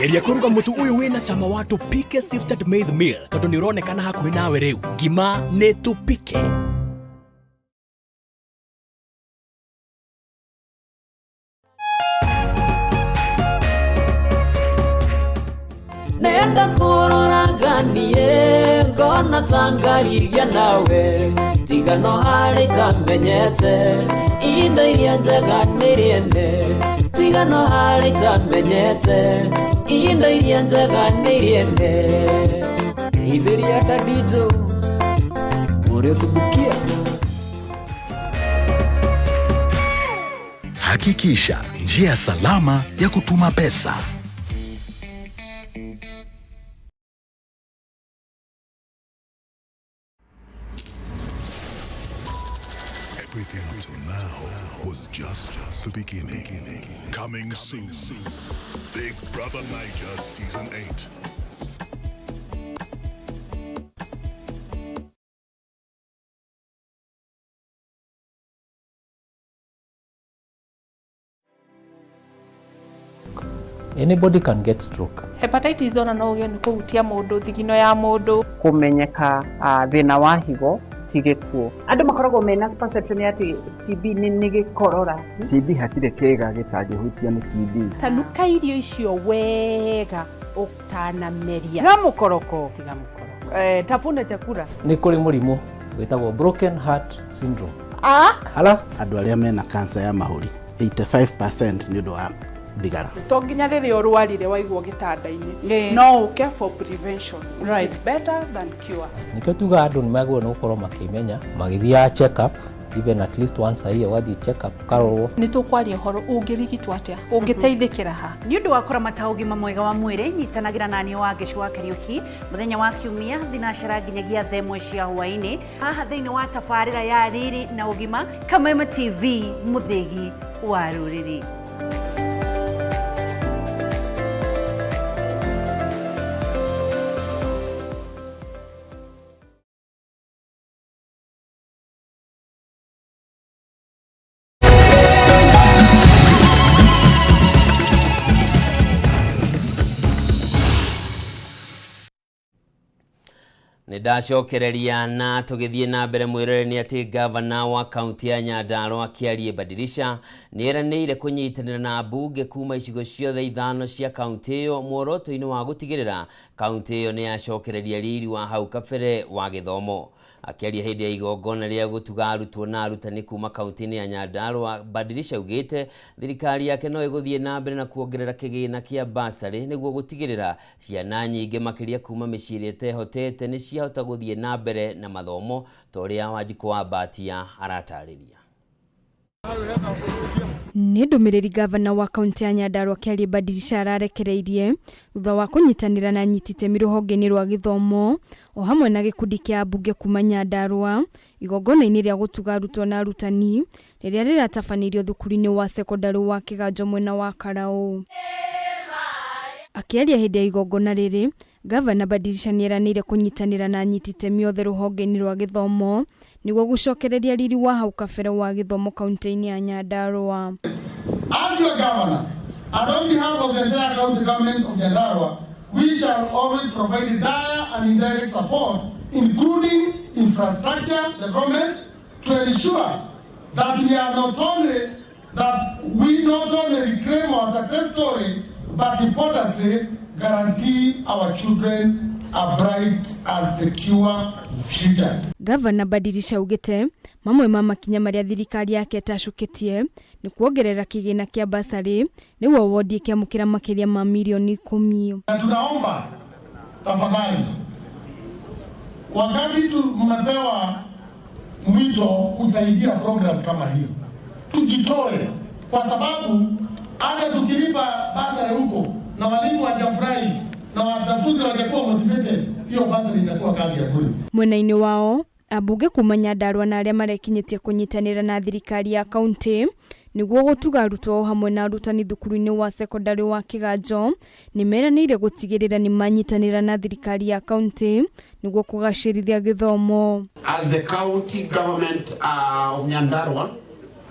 Speaker 13: Geria kuruga mutu uyu wina cama wa tupike sifted maize meal tondu ni uronekana hakuhi nawe riu. Ngima ni tupike.
Speaker 15: Ndenda kuroraganie ngona tangariria nawe tigano hari tamenyete indo iria njega niriende tigano hari tamenyete indo iria njega niriende idhiria kadijo uresubukia.
Speaker 26: Hakikisha njia salama ya kutuma pesa.
Speaker 4: Everything up till now was just the beginning. Coming soon, Big Brother Niger Season 8.
Speaker 10: Anybody can get stroke.
Speaker 14: Hepatitis ona no uge ni kuhutia mundu thigino ya mundu.
Speaker 18: Kumenyeka thina wa higo tigikuo.
Speaker 19: Andu makoragwo mena perception ati TB ni gikorora.
Speaker 18: TB hatire kega gitagihutia ni TB.
Speaker 19: Tanuka irio icio wega utanameria. Tiga mukoroko. Tafuna chakula.
Speaker 10: Ni kuri murimu witagwo broken heart syndrome.
Speaker 18: Ala andu aria mena cancer ya mahuri 85% ni undu wa thigara.
Speaker 19: To nginya riri urwarire waigwo gitanda-ini no uke for prevention, right? It's better than cure.
Speaker 10: Nikyo tuga andu ni magwo no korwo makimenya magithia check up even at least once a year wathi check up karorwo
Speaker 19: ni tukwaria horo ungirigitwa atia ungiteithikira ha ni undu wa kuramata ugima mwega wa mwiri nyitanagira nani wa Gicua Kariuki muthenya wa kiumia thinacera nginyagia themwe cia hwaini haha thiini wa tabarira ya riri na ugima Kameme TV muthigi wa ruriri.
Speaker 1: Nidacokereria na tugithie na mbere mwirere ni ati gavana wa kaunti ya Nyandarua Kiarie Badirisha nieranĩire kunyitanĩra na bunge kuma icigo ciothe ithano cia kaunti iyo muoroto-ini wa gutigirira kaunti iyo ni yacokereria riri wa hau kabere wa githomo. Akiaria hindi ya igongona ria gutuga arutwo na arutani kuma kaunti-ini ya Nyandarua, Badirisha ugite thirikari yake no iguthie na mbere na kuongerera kigina kia basari niguo gutigirira ciana nyingi makiria kuma miciri etehotete ni ciahota guthie na mbere na mathomo toria Wanjiku wa Batia aratariria.
Speaker 20: Ni ndumiriri gavana wa kaunti ya Nyandarua Kiarie Badirisha ararekereirie thutha wa kunyitanira na nyitite miruhonge-ini rwa githomo o hamwe na gikundi kia bunge kuma Nyandarua igongona-ini ria gutuga arutwo na arutani riria riratafanirio thukuru-ini wa sekondari wa Kiganjo mwena wa Karau. Akiaria hindi ya igongona riri, gavana Badirisha nieranĩire kunyitanira na nyitite miothe ruhonge-ini rwa githomo niguo gucokereria riri wa hau kabere wa githomo kaunti-ini ya Nyandarua.
Speaker 21: As your governor, and on behalf of the entire county government of Nyandarua, we shall always provide dire and indirect support, including infrastructure development, to ensure that we not only reclaim our success story, but importantly, guarantee our children a bright and secure future.
Speaker 20: Gavana Badirisha ugite mamwe ma makinya maria thirikari yake tashukitie ni kuongerera kigina kia basari niguo wodi kia mukira makiria ma milioni 10.
Speaker 21: Tunaomba tafadhali, wakati mmepewa mwito kusaidia program kama hiyo, tujitoe, kwa sababu hata tukilipa basari huko na walimu hawajafurahi na wanafunzi wangekuwa motivated, hiyo basari itakuwa kazi ya bure.
Speaker 20: Mwena-ini wao abunge kuma Nyandarua na aria marekinyitie kunyitanira na thirikari ya kaunti niguo gutuga arutwo hamwe na arutani thukuru-ini wa sekondari wa Kiganjo ni meranĩire gutigirira ni manyitanira na thirikari ya kaunti niguo kugacirithia githomo.
Speaker 23: As the county government of Nyandarua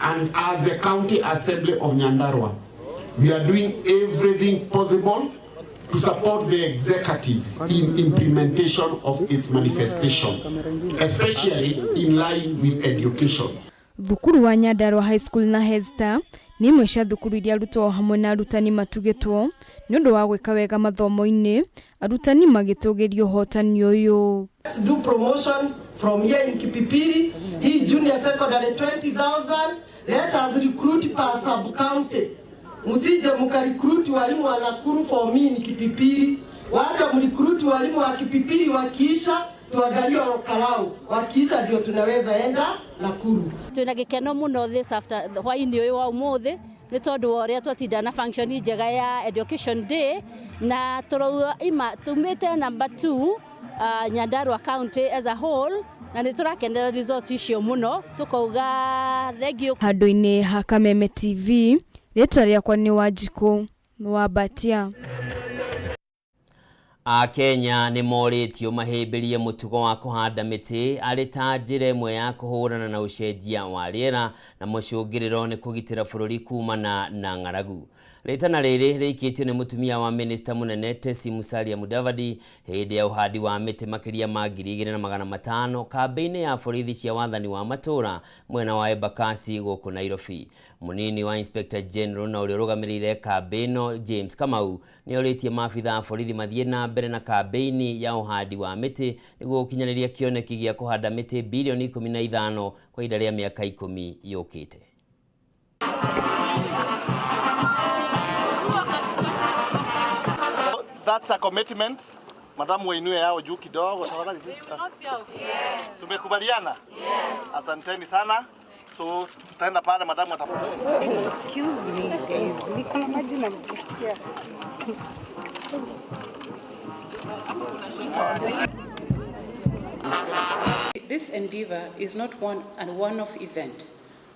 Speaker 23: and as the county assembly of Nyandarua, we are doing everything possible to support the executive in implementation of its manifestation, especially in line with education.
Speaker 20: Thukuru wa Nyandarua High School na Hesta nĩ imwe cia thukuru iria arutwo hamwe na arutani matugĩtwo nĩ ũndũ wa gwĩka wega mathomo-inĩ, arutani magĩtũgĩrio ũhotani ũyũ.
Speaker 3: Do promotion from here in Kipipiri, hii junior secondary 20,000, let us recruit per sub county. Msije mkarecruit walimu wa Nakuru for me in Kipipiri, wacha mrecruit walimu wa Kipipiri, wakiisha tuangalie Karau, wakiisha ndio tunaweza enda Nakuru.
Speaker 5: Tuna gikeno muno this after hwaini uyu wa umuthi ni tondu wa uria twatinda na function njega ya education day, na ima tumite number 2 Nyandarua County as a whole, na ni turakenera results icio muno, tukauga thengio.
Speaker 20: Handũ-inĩ ha Kameme TV, rĩtwa rĩakwa nĩ Wanjikũ wa Batia.
Speaker 1: Akenya nĩ morĩtio mahĩmbĩrie mũtugo wa kũhanda mĩtĩ arĩ ta njĩra ĩmwe ya kũhũrana na ũcenjia wa rĩera na mũcũngĩrĩro nĩ kũgitĩra bũrũri kumana na ng'aragu. Rĩtana rĩrĩ rĩikĩtio nĩ mũtumia wa minista mũnene Tesi Musalia Mudavadi hĩndĩ ya ũhandi wa mĩtĩ makĩria ma 2,500 kambĩ-inĩ ya borithi cia wathani wa matũra mwena wa Embakasi gũkũ Nairobi. Mũnini wa Inspector General na ũrĩa ũrũgamĩrĩire kambĩ ĩno James Kamau nĩ orĩtie maabitha a borithi mathiĩ na mbere na kambĩ-inĩ ya ũhandi wa mĩtĩ nĩguo gũkinyanĩria kĩoneki gĩa kũhanda mĩtĩ bilioni 15 kwa ihinda rĩa mĩaka 10 yũkĩte.
Speaker 8: That's a commitment. Madam wainue yao juu kidogo. Tumekubaliana? Yes. Asanteni sana. So tutaenda pale madam atafuta.
Speaker 9: Excuse me guys. Niko na maji na mkia.
Speaker 22: This endeavor is not a one-off event,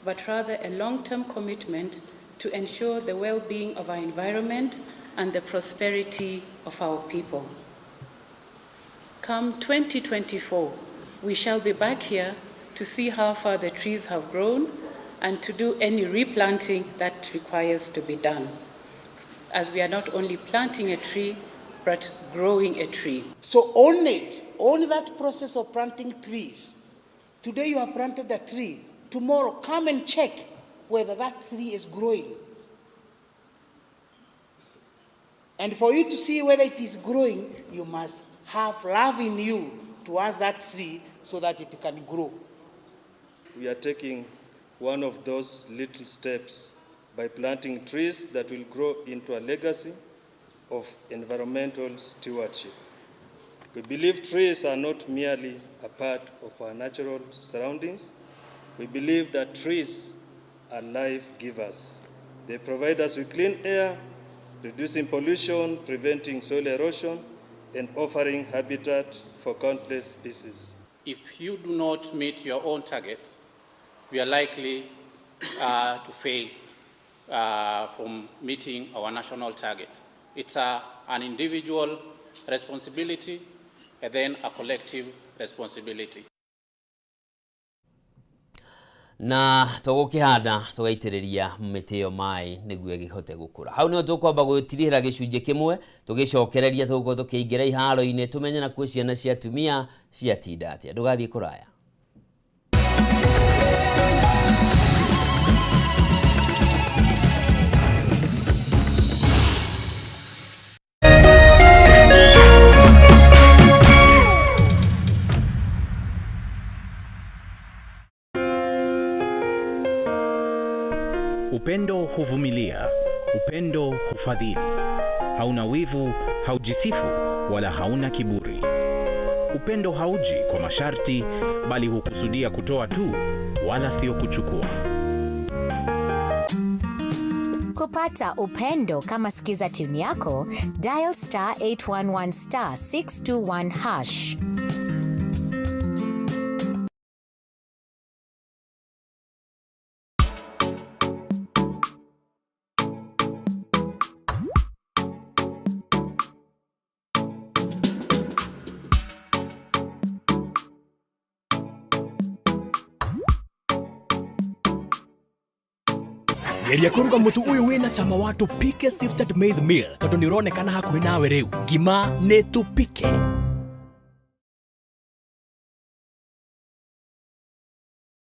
Speaker 22: but rather a long-term commitment to ensure the well-being of our environment and the prosperity of our people. Come 2024, we shall be back here to see how far the trees have grown and to do any replanting that requires to be done, as we are not only planting a tree, but growing a tree.
Speaker 24: So own it, own that process of planting trees. Today you have planted a tree, tomorrow come and check whether that tree is growing. And for you to see whether it is growing, you must have love in you towards that tree so that it can grow.
Speaker 25: We are taking one of those little steps by planting trees that will grow into a legacy of environmental stewardship. We believe trees are not merely a part of our natural surroundings. We believe that trees are life givers. They provide us with clean air, reducing pollution, preventing soil erosion, and offering habitat for countless species.
Speaker 28: If you do not meet your own target, we are likely to fail from meeting our national target. It's an individual responsibility and then a collective responsibility.
Speaker 1: Na tũgũkĩhanda tũgaitĩrĩria mĩtĩ ĩyo maĩ nĩguo ĩhote gũkũra. Hau nĩho tũkwamba gũtirĩhĩra gĩcunjĩ kĩmwe tũgĩcokereria tũgũkorwo tũkĩingĩra iharo-inĩ tũmenye na kuo ciana cia atumia ciatinda atĩa. Ndũgathiĩ kũraya.
Speaker 29: Upendo huvumilia, upendo hufadhili. Hauna wivu, haujisifu, wala hauna kiburi. Upendo hauji kwa masharti, bali hukusudia kutoa tu, wala sio kuchukua.
Speaker 30: Kupata upendo kama sikiza tune yako, dial *811 *621#.
Speaker 31: Geria kuruga mutu uyu wina cama wa tupike sifted maize meal tondu ni uronekana hakuhi nawe riu. Ngima ni tupike.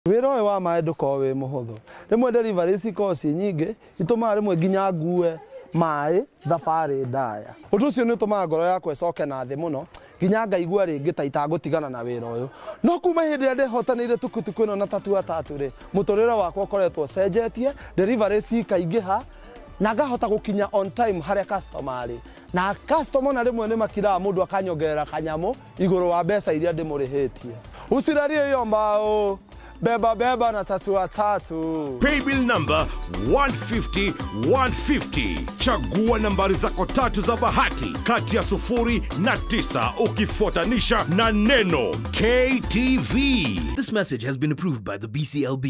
Speaker 2: Wĩra ũyũ wa maĩ ndũkoragwo wĩ mũhũthũ. Rĩmwe deliveries ikoragwo ciĩ nyingĩ, itũmaga rĩmwe nginya ngue maĩ thabarĩ ndaya. Ũndũ ũcio nĩ ũtũmaga ngoro yakwa ĩcoke na thĩ mũno, nginya ngaigua rĩngĩ ta itagũtigana na wĩra ũyũ. No kuma hĩndĩ ĩrĩa ndĩhotanĩire tukutuku ĩno na tatu rĩ, mũtũrĩre wakwa ũkoretwo ũcenjetie, deliveries ikaingĩha, na ngahota gũkinya on time harĩa customer arĩ. Na customer na rĩmwe nĩ makiraga mũndũ akanyongerera kanyamũ igũrũ wa mbeca iria ndĩmũrĩhĩtie. Ucirarie hiyo mbao. Beba na tatu.
Speaker 6: Paybill number 150-150. Chagua nambari zako tatu za bahati kati ya 0 na 9 ukifuatanisha na neno KTV.
Speaker 31: This message has been approved by the BCLB.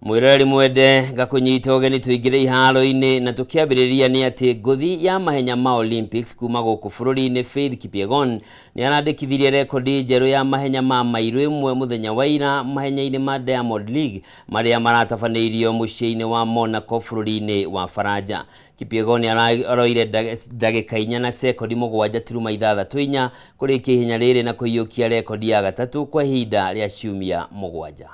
Speaker 1: Mwirari mwende gakunyita ugeni tuigire iharo-ini na tukiambiriria ni ati nguthi ya mahenya ma Olympics kuma guku bururi-ini Faith Kipyegon ni arandikithirie rekodi njeru ya mahenya ma mairo imwe muthenya wa ira mahenya-ini ma Diamond League maria maratabaneirio muciĩ-ini wa Monaco bururi-ini wa Faranja. Kipyegon aroire ndagika 4 na sekondi 7.64 kurikia ihenya riri na kuiyukia rekodi ya gatatu kwa ihinda ria ciumia 7.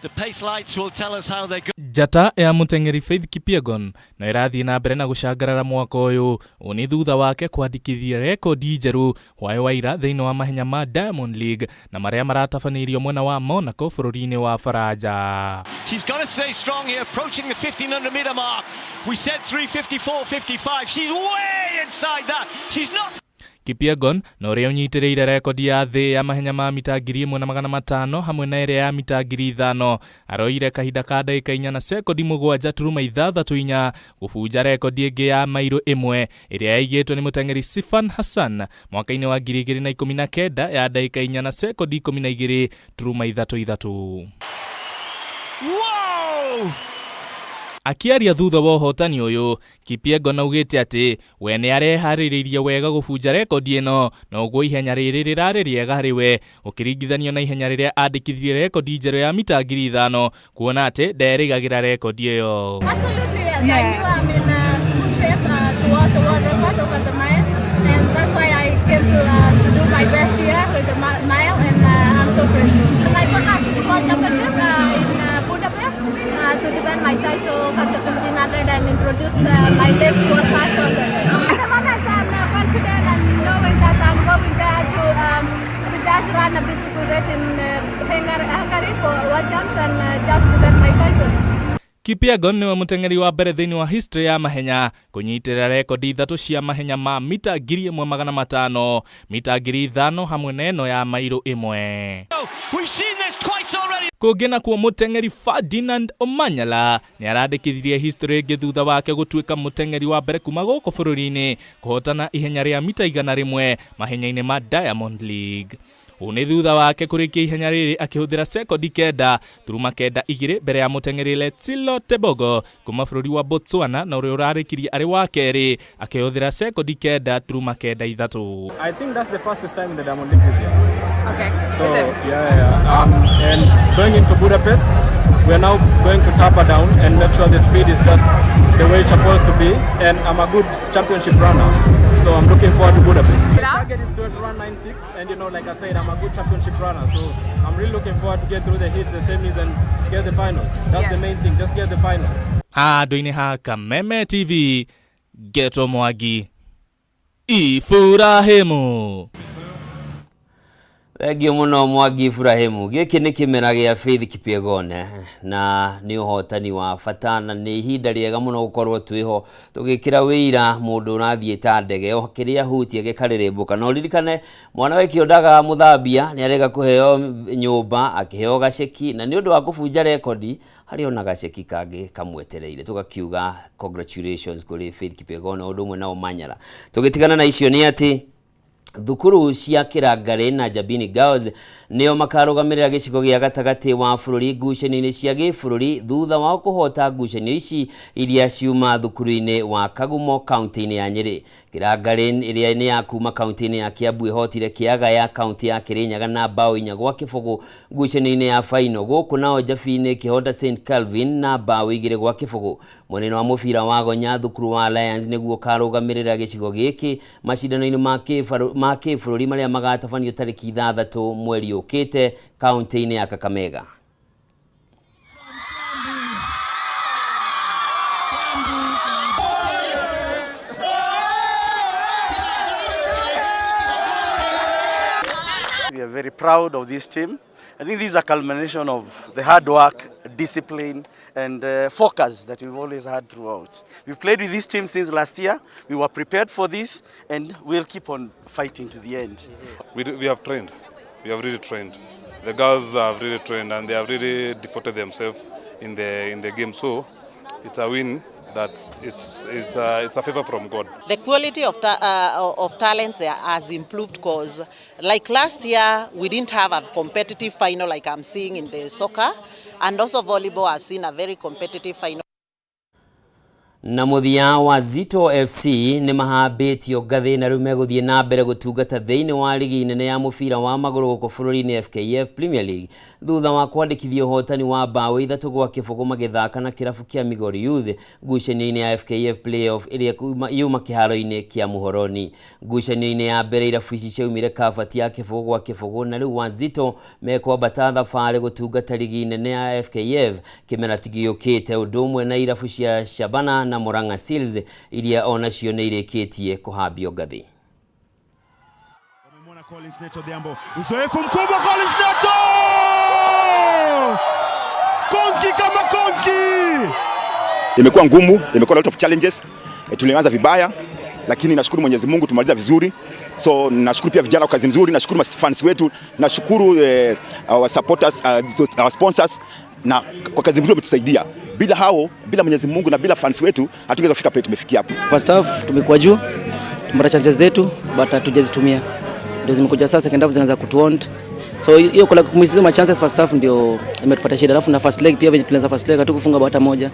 Speaker 31: The pace lights will tell us how they go.
Speaker 7: Jata ya mutengeri Faith Kipyegon na irathi na mbere na gucangarara mwaka uyu uni thutha wake kwandikithia rekodi njeru wayo waira thiini wa mahenya ma Diamond League na maria maratabaneirio mwena wa Monaco bururi-ini wa Faranja.
Speaker 31: She's got to stay strong here, approaching the 1500 meter mark. We said 3:54.55. She's way inside that. She's not.
Speaker 7: Kipyegon no ria unyitiriire rekodi ya thi ya mahenya ma mita 1500 hamwe na ire ya mita 5000 aroire kahinda ka ndagika 4 na sekondi 7.64 gubunja rekodi ingi ya mairo 1 iria yaigitwo ni mutengeri Sifan Hassan mwaka-ini wa 2019 ya ndagika 4 na sekondi 12.33.
Speaker 31: Wow!
Speaker 7: Akiaria thutha wa uhotani uyu, Kipyegon augite ati we ni areharĩrĩirie wega gũbunja rekodi ĩno na ũguo ihenya rĩrĩ rĩrarĩ rĩega harĩ we ũkĩringithanio na ihenya rĩrĩa andĩkithirie rekodi njerũ ya mita 5000 kuona atĩ nderĩgagĩra rekodi ĩyo.
Speaker 11: Absolutely, yes. Yeah. I knew I'm in good shape towards the world record over the mile, and that's why I came to do my best here with the mile, and I'm so grateful. My focus is World Championship in Budapest to defend my title at the 1500 and introduce my leg towards 500. At the moment, I'm confident and knowing that I'm going there to just run a beautiful race in Hungary for World Champs and just defend my title.
Speaker 7: Kipyegon niwe mutengeri wa mbere thiini wa history ya mahenya kunyitirira rekodi 3 cia mahenya ma mita 1500, mita 5000 hamwe na eno ya mairo 1.
Speaker 31: We've seen this twice already.
Speaker 7: Kugena kwa mutengeri Ferdinand Omanyala ni arandikithirie history ingi thutha wake gutuika mutengeri wa mbere kuma guku bururi-ini kuhotana ihenya ria mita 100 mahenya-ini ma Diamond League. Une thutha wake kurikia ihenya riri akihuthira sekondi 9.92 mbere ya mutengeri Letsilo Tebogo kuma bururi wa Botswana na uria urarikirie ari wa keri akihuthira sekondi 9.93.
Speaker 12: I think that's the fastest time in the Diamond League this year.
Speaker 11: Okay.
Speaker 12: So and going into Budapest, we are now going to tap her down and make sure the speed is just the way it's supposed to be. And I'm a good championship runner, so I'm looking forward to Budapest. The target is going to run 9.6, and like I said, I'm a good championship runner, so I'm really looking forward to get through the heats, the semis, and get the finals. That's the main thing, just get the finals.
Speaker 7: Doini ha Kameme TV, Geto Mwagi, Ifurahimu.
Speaker 1: Thengio muno Mwagi Ifurahimu. Giki ni kimera gia Faith Kipyegon na ni uhotani wa bata na ni ihinda riega muno gukorwo twiho tugikira wira mundu urathie ta ndege o kiria hutie gikarirembuka no ririkane mwana we kiondaga muthambia ni arega kuheo nyumba akiheo gaceki na ni undu wa kubunja rekodi hari ona gaceki kangi kamwetereire tugakiuga congratulations kuri Faith Kipyegon undu mwe na Omanyala. Tugitigana na icio ni ati thukuru cia Kirangare na Jabini Girls neo makarugamirira gicigo gia gatagati wa bururi ngucanio-ini cia gibũrũri thutha wa kuhota ngucanio ici iria ciuma thukuru-ini wa Kagumo kaunti-ini ya Nyeri. Kirangare iria ni ya kuma kaunti-ini ya Kiambu ihotire Kiaga ya kaunti ya Kirinyaga na bao 4 gwa kĩbũgũ ngucanio-ini ya final. Gũkũ nao Jabini kĩhota St Calvin na bao 2 gwa kĩbũgũ. Munene wa mubira wa Gonya thukuru wa Alliance niguo karugamirira gicigo giki macindano-ini ma kĩbũrũri maria magatabanio tariki 6 mweri ukite kaunti-ini ya Kakamega.
Speaker 4: We are very proud of this team. I think this is a culmination of the hard work, discipline, and focus that we've always had throughout. We've played with this team since last year. We were prepared for this, and we'll keep on fighting to the end.
Speaker 10: We have trained. We have really trained. The girls have really trained, and they have really devoted themselves in the game. So it's a win. It's a favor from God.
Speaker 13: The quality of talents has improved because like last year we didn't have a competitive final like I'm seeing in the soccer, and also volleyball I've seen a very competitive final.
Speaker 1: Na muthia wa Zito FC ni mahambĩtio ngathĩ na rĩu megũthiĩ na mbere gũtungata thĩinĩ wa ligi nene ya mũbira wa magũrũ gũkũ bũrũri-inĩ FKF Premier League thutha wa kwandĩkithia ũhotani wa bao 3 gwa kĩbũgũ magĩthaka na kĩrabu kĩa Migori Youth ngucanio-inĩ ya FKF Playoff ĩrĩa yuma kĩharo-inĩ kĩa Muhoroni. Ngucanio-inĩ ya mbere irabu ici ciaumire kabati ya kĩbũgũ gwa kĩbũgũ na rĩu wa Zito mekwambata thabarĩ gũtungata ligi nene ya FKF kĩmera gĩũkĩte ũndũ ũmwe na irabu cia Shabana na Moranga Seals iria ona cio nĩ irĩkĩtie kũhambio ngathĩ.
Speaker 6: Wamemwona Collins Neto Dhiambo, uzoefu mkubwa Collins Neto! Konki kama konki!
Speaker 14: Imekuwa ngumu, imekuwa a lot of challenges. Tulianza vibaya, lakini nashukuru Mwenyezi Mungu tumaliza vizuri. So nashukuru pia vijana kwa kazi nzuri, nashukuru fans wetu, nashukuru our supporters, our sponsors na kwa kazi nzuri wametusaidia. Bila hao, bila Mwenyezi Mungu na bila fans wetu hatungeweza kufika pale tumefikia hapo.
Speaker 15: First half tumekuwa juu, tumepata chances zetu but hatujazitumia. Ndio zimekuja sasa, second half zinaanza kutuont. So hiyo kwa kumalizia chances first half ndio imetupata shida, alafu na first leg pia venye tulianza first leg hatukufunga hata moja.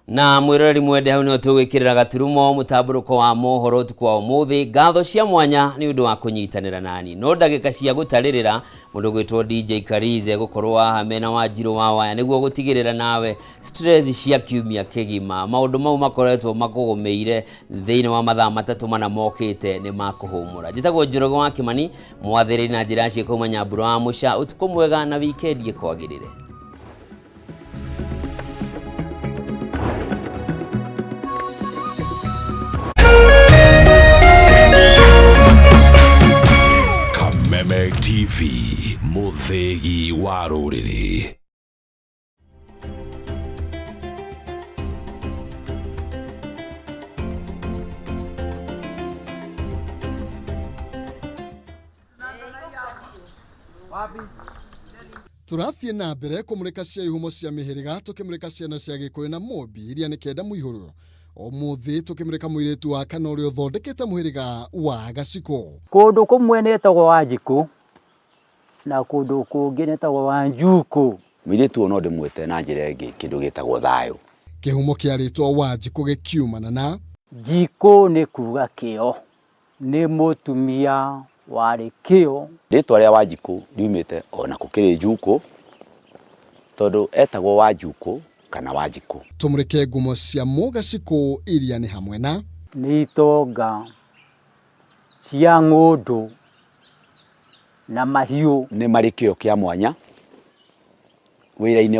Speaker 1: Na mwirori mwende hau no tugwikirira gaturumo mutamburuko wa mohoro tukwa umuthi ngatho cia mwanya ni undu wa kunyitanira nani no ndagika cia gutaririra mundu gwitwo DJ Karize gukorwa haha mena Wanjiru wa waya niguo gutigirira nawe stress cia kiumia kigima maundu mau makoretwo makugumeire thiini wa mathaa 3 mana mokite ni makuhumura njitagwo Njoroge wa Kimani mwathiri na njira cia kuma Nyambura wa Musha utuko mwega na weekend ikwagirire.
Speaker 6: Kameme TV, muthegi wa rũrĩrĩ.
Speaker 16: Turathiĩ na mbere kũmũrĩka cia ihumo cia mĩhĩrĩga tũkĩmũrĩka ciana cia Gĩkũyũ na Mũmbi iria nĩ kenda mũihũro. Ũmũthĩ tũkĩmũrĩka mũirĩtu wa kana ũrĩa ũthondekete mũhĩrĩga wa Gaciko.
Speaker 17: Kũndũ kũmwe nĩtagwo Wanjikũ na kũndũ kũngĩ nĩtagwo Wanjuku.
Speaker 18: Mũirĩtu ũyũ no ndĩmwĩte na njĩra ĩngĩ kĩndũ gĩtagwo thayũ.
Speaker 16: Kĩhumo kĩa rĩtwa Wanjikũ gĩkiumana na
Speaker 17: Jiko nĩ kuga kĩo, nĩ mũtumia warĩ kĩo.
Speaker 18: Rĩtwa rĩa Wanjikũ riumĩte ona kũkĩrĩ Njuku tondũ etagwo Wanjuku kana Wanjikũ.
Speaker 16: Tũmũrĩke ngumo cia Mũgacikũ iria nĩ hamwe na
Speaker 17: nĩ itonga cia ng'ũndũ na mahiũ
Speaker 18: nĩ marĩ kĩo kĩa mwanya wĩra-inĩ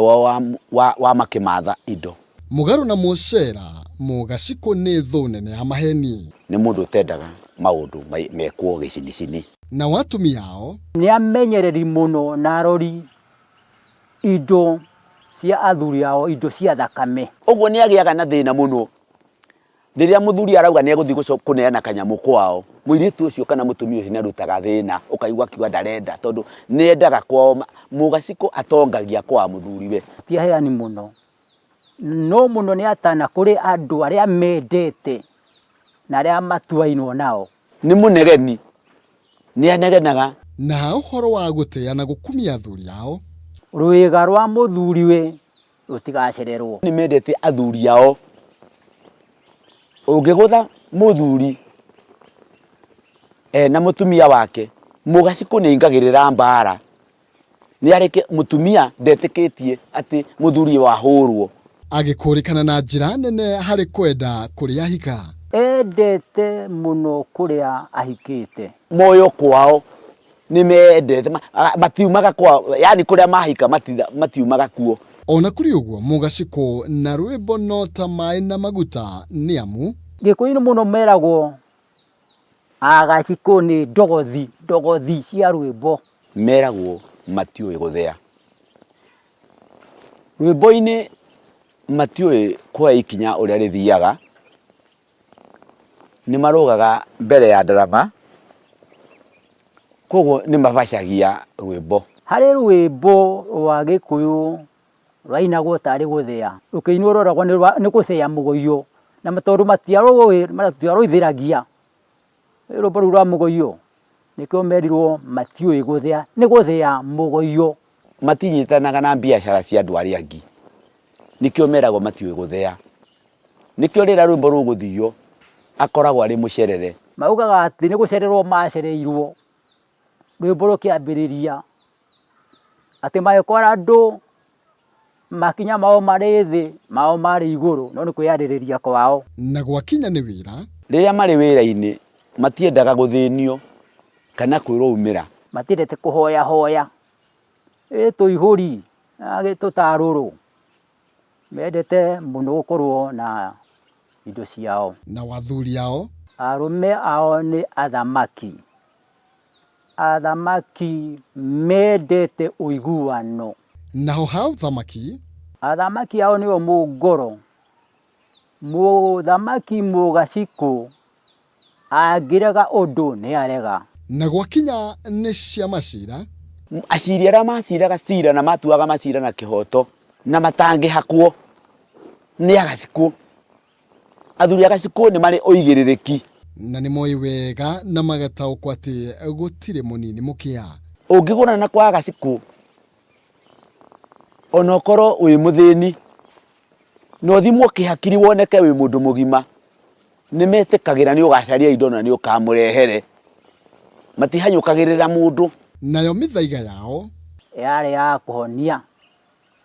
Speaker 18: wa makĩmatha indo.
Speaker 16: Mũgarũ na Mũcera Mũgacikũ nĩ thũ nene ya maheni.
Speaker 18: Nĩ mũndũ ũtendaga maũndũ mekwo gĩcinicini.
Speaker 16: Na watumia ao
Speaker 17: nĩ amenyereri mũno na arori indo cia athuri ao, indo cia thakame.
Speaker 18: Ũguo nĩ agĩaga na thĩna mũno rĩrĩa mũthuri arauga nĩ egũthiĩ kũneana kanyamũ kwao. Mũirĩtu ũcio kana mũtumia ũcio nĩ arutaga thĩna, ũkaigua kiuga ndarenda tondũ nĩ endaga kwao. Mũgacikũ atongagia kwa mũthuriwe.
Speaker 17: Ti aheani mũno no mũno nĩ atana kũrĩ andũ arĩa mendete na arĩa matuainwo nao.
Speaker 18: nĩ mũnegeni nĩ anegenaga.
Speaker 16: Na ũhoro wa gũtĩa na gũkumia athuri ao,
Speaker 17: rwĩga rwa mũthuriwe rũtigacererwo.
Speaker 18: Nĩ mendete athuri ao. Ũngĩgũtha mũthuri na mũtumia wake, mũgacikũ nĩ ingagĩrĩra mbara. Nĩ areke mũtumia ndetĩkĩtie atĩ mũthuri wahũrwo.
Speaker 16: agĩkũrĩkana na njĩra nene harĩ kwenda kũrĩa ahika.
Speaker 17: Endete mũno kũrĩa ahikĩte.
Speaker 18: Moyo kwao nĩ mendete matiumaga kwao, yani kũrĩa mahika matiumaga kuo.
Speaker 16: Ona kũrĩ ũguo mũgacikũ na rwĩmbo no ta maĩ na maguta nĩ amu
Speaker 17: Gĩkũyũ-inĩ mũno meragwo agacikũ nĩ ndogothi cia rwĩmbo.
Speaker 18: Meragwo matiũĩ gũthĩa. Rwĩmbo-inĩ matiũĩ kuoya ikinya ũrĩa rĩthiaga. Nĩ marũgaga mbere ya ndarama, koguo nĩ mabacagia rwĩmbo.
Speaker 17: Harĩ rwĩmbo rwa Gĩkũyũ rwainagwo tarĩ gũthĩa, rũkĩinwo roragwo nĩ gũthĩa mũgoiyo, na tondũ matiarũithĩragia rwĩmbo rũu rwa mũgoiyo, nĩkĩo merirwo matiũĩ gũthĩa, nĩ gũthĩa mũgoiyo.
Speaker 18: Matinyitanaga na biacara cia andũ arĩa angĩ, nĩkĩo meragwo matiũĩ gũthĩa. Nĩkĩo rĩrĩa rwĩmbo rũgũthio akoragwo arĩ mũcerere.
Speaker 17: Maugaga atĩ nĩ gũcererwo macereirwo rwĩmbo rũkĩambĩrĩria, atĩ magĩkora andũ makinya mao marĩ thĩ, mao marĩ igũrũ, no nĩ kwĩyarĩrĩria kwao.
Speaker 16: Na gwakinya nĩ wĩra,
Speaker 18: rĩrĩa marĩ wĩra-inĩ matiendaga gũthĩnio kana kwĩrũmĩra.
Speaker 17: Matiendete kũhoya tũihũri tũtarũrũ, mendete mũno gũkorwo na indo ciao.
Speaker 16: Na wathuri ao,
Speaker 17: arũme ao nĩ athamaki. Athamaki mendete ũiguano.
Speaker 16: Naho hao thamaki,
Speaker 17: athamaki ao nĩo mũngoro. Mũthamaki mũgacikũ angĩrega ũndũ nĩ arega.
Speaker 16: Na gwakinya nĩ cia macira,
Speaker 18: aciri arĩa maciraga cira na matuaga macira na kĩhoto na matangĩhakwo nĩ agacikũ. Athuri agacikũ nĩ marĩ ũigĩrĩrĩki,
Speaker 16: na nĩ moĩ wega na magataũkwo atĩ gũtirĩ mũnini mũkĩa.
Speaker 18: Ũngĩgũrana kwa agacikũ, ona ũkorwo wĩ mũthĩni, no thimwo kĩhakiri woneke wĩ mũndũ mũgima, nĩ metĩkagĩra nĩ ũgacaria indo na nĩ ũkamũrehere. Matihanyũkagĩrĩra mũndũ.
Speaker 16: Nayo mĩthaiga yao
Speaker 17: yarĩ ya kũhonia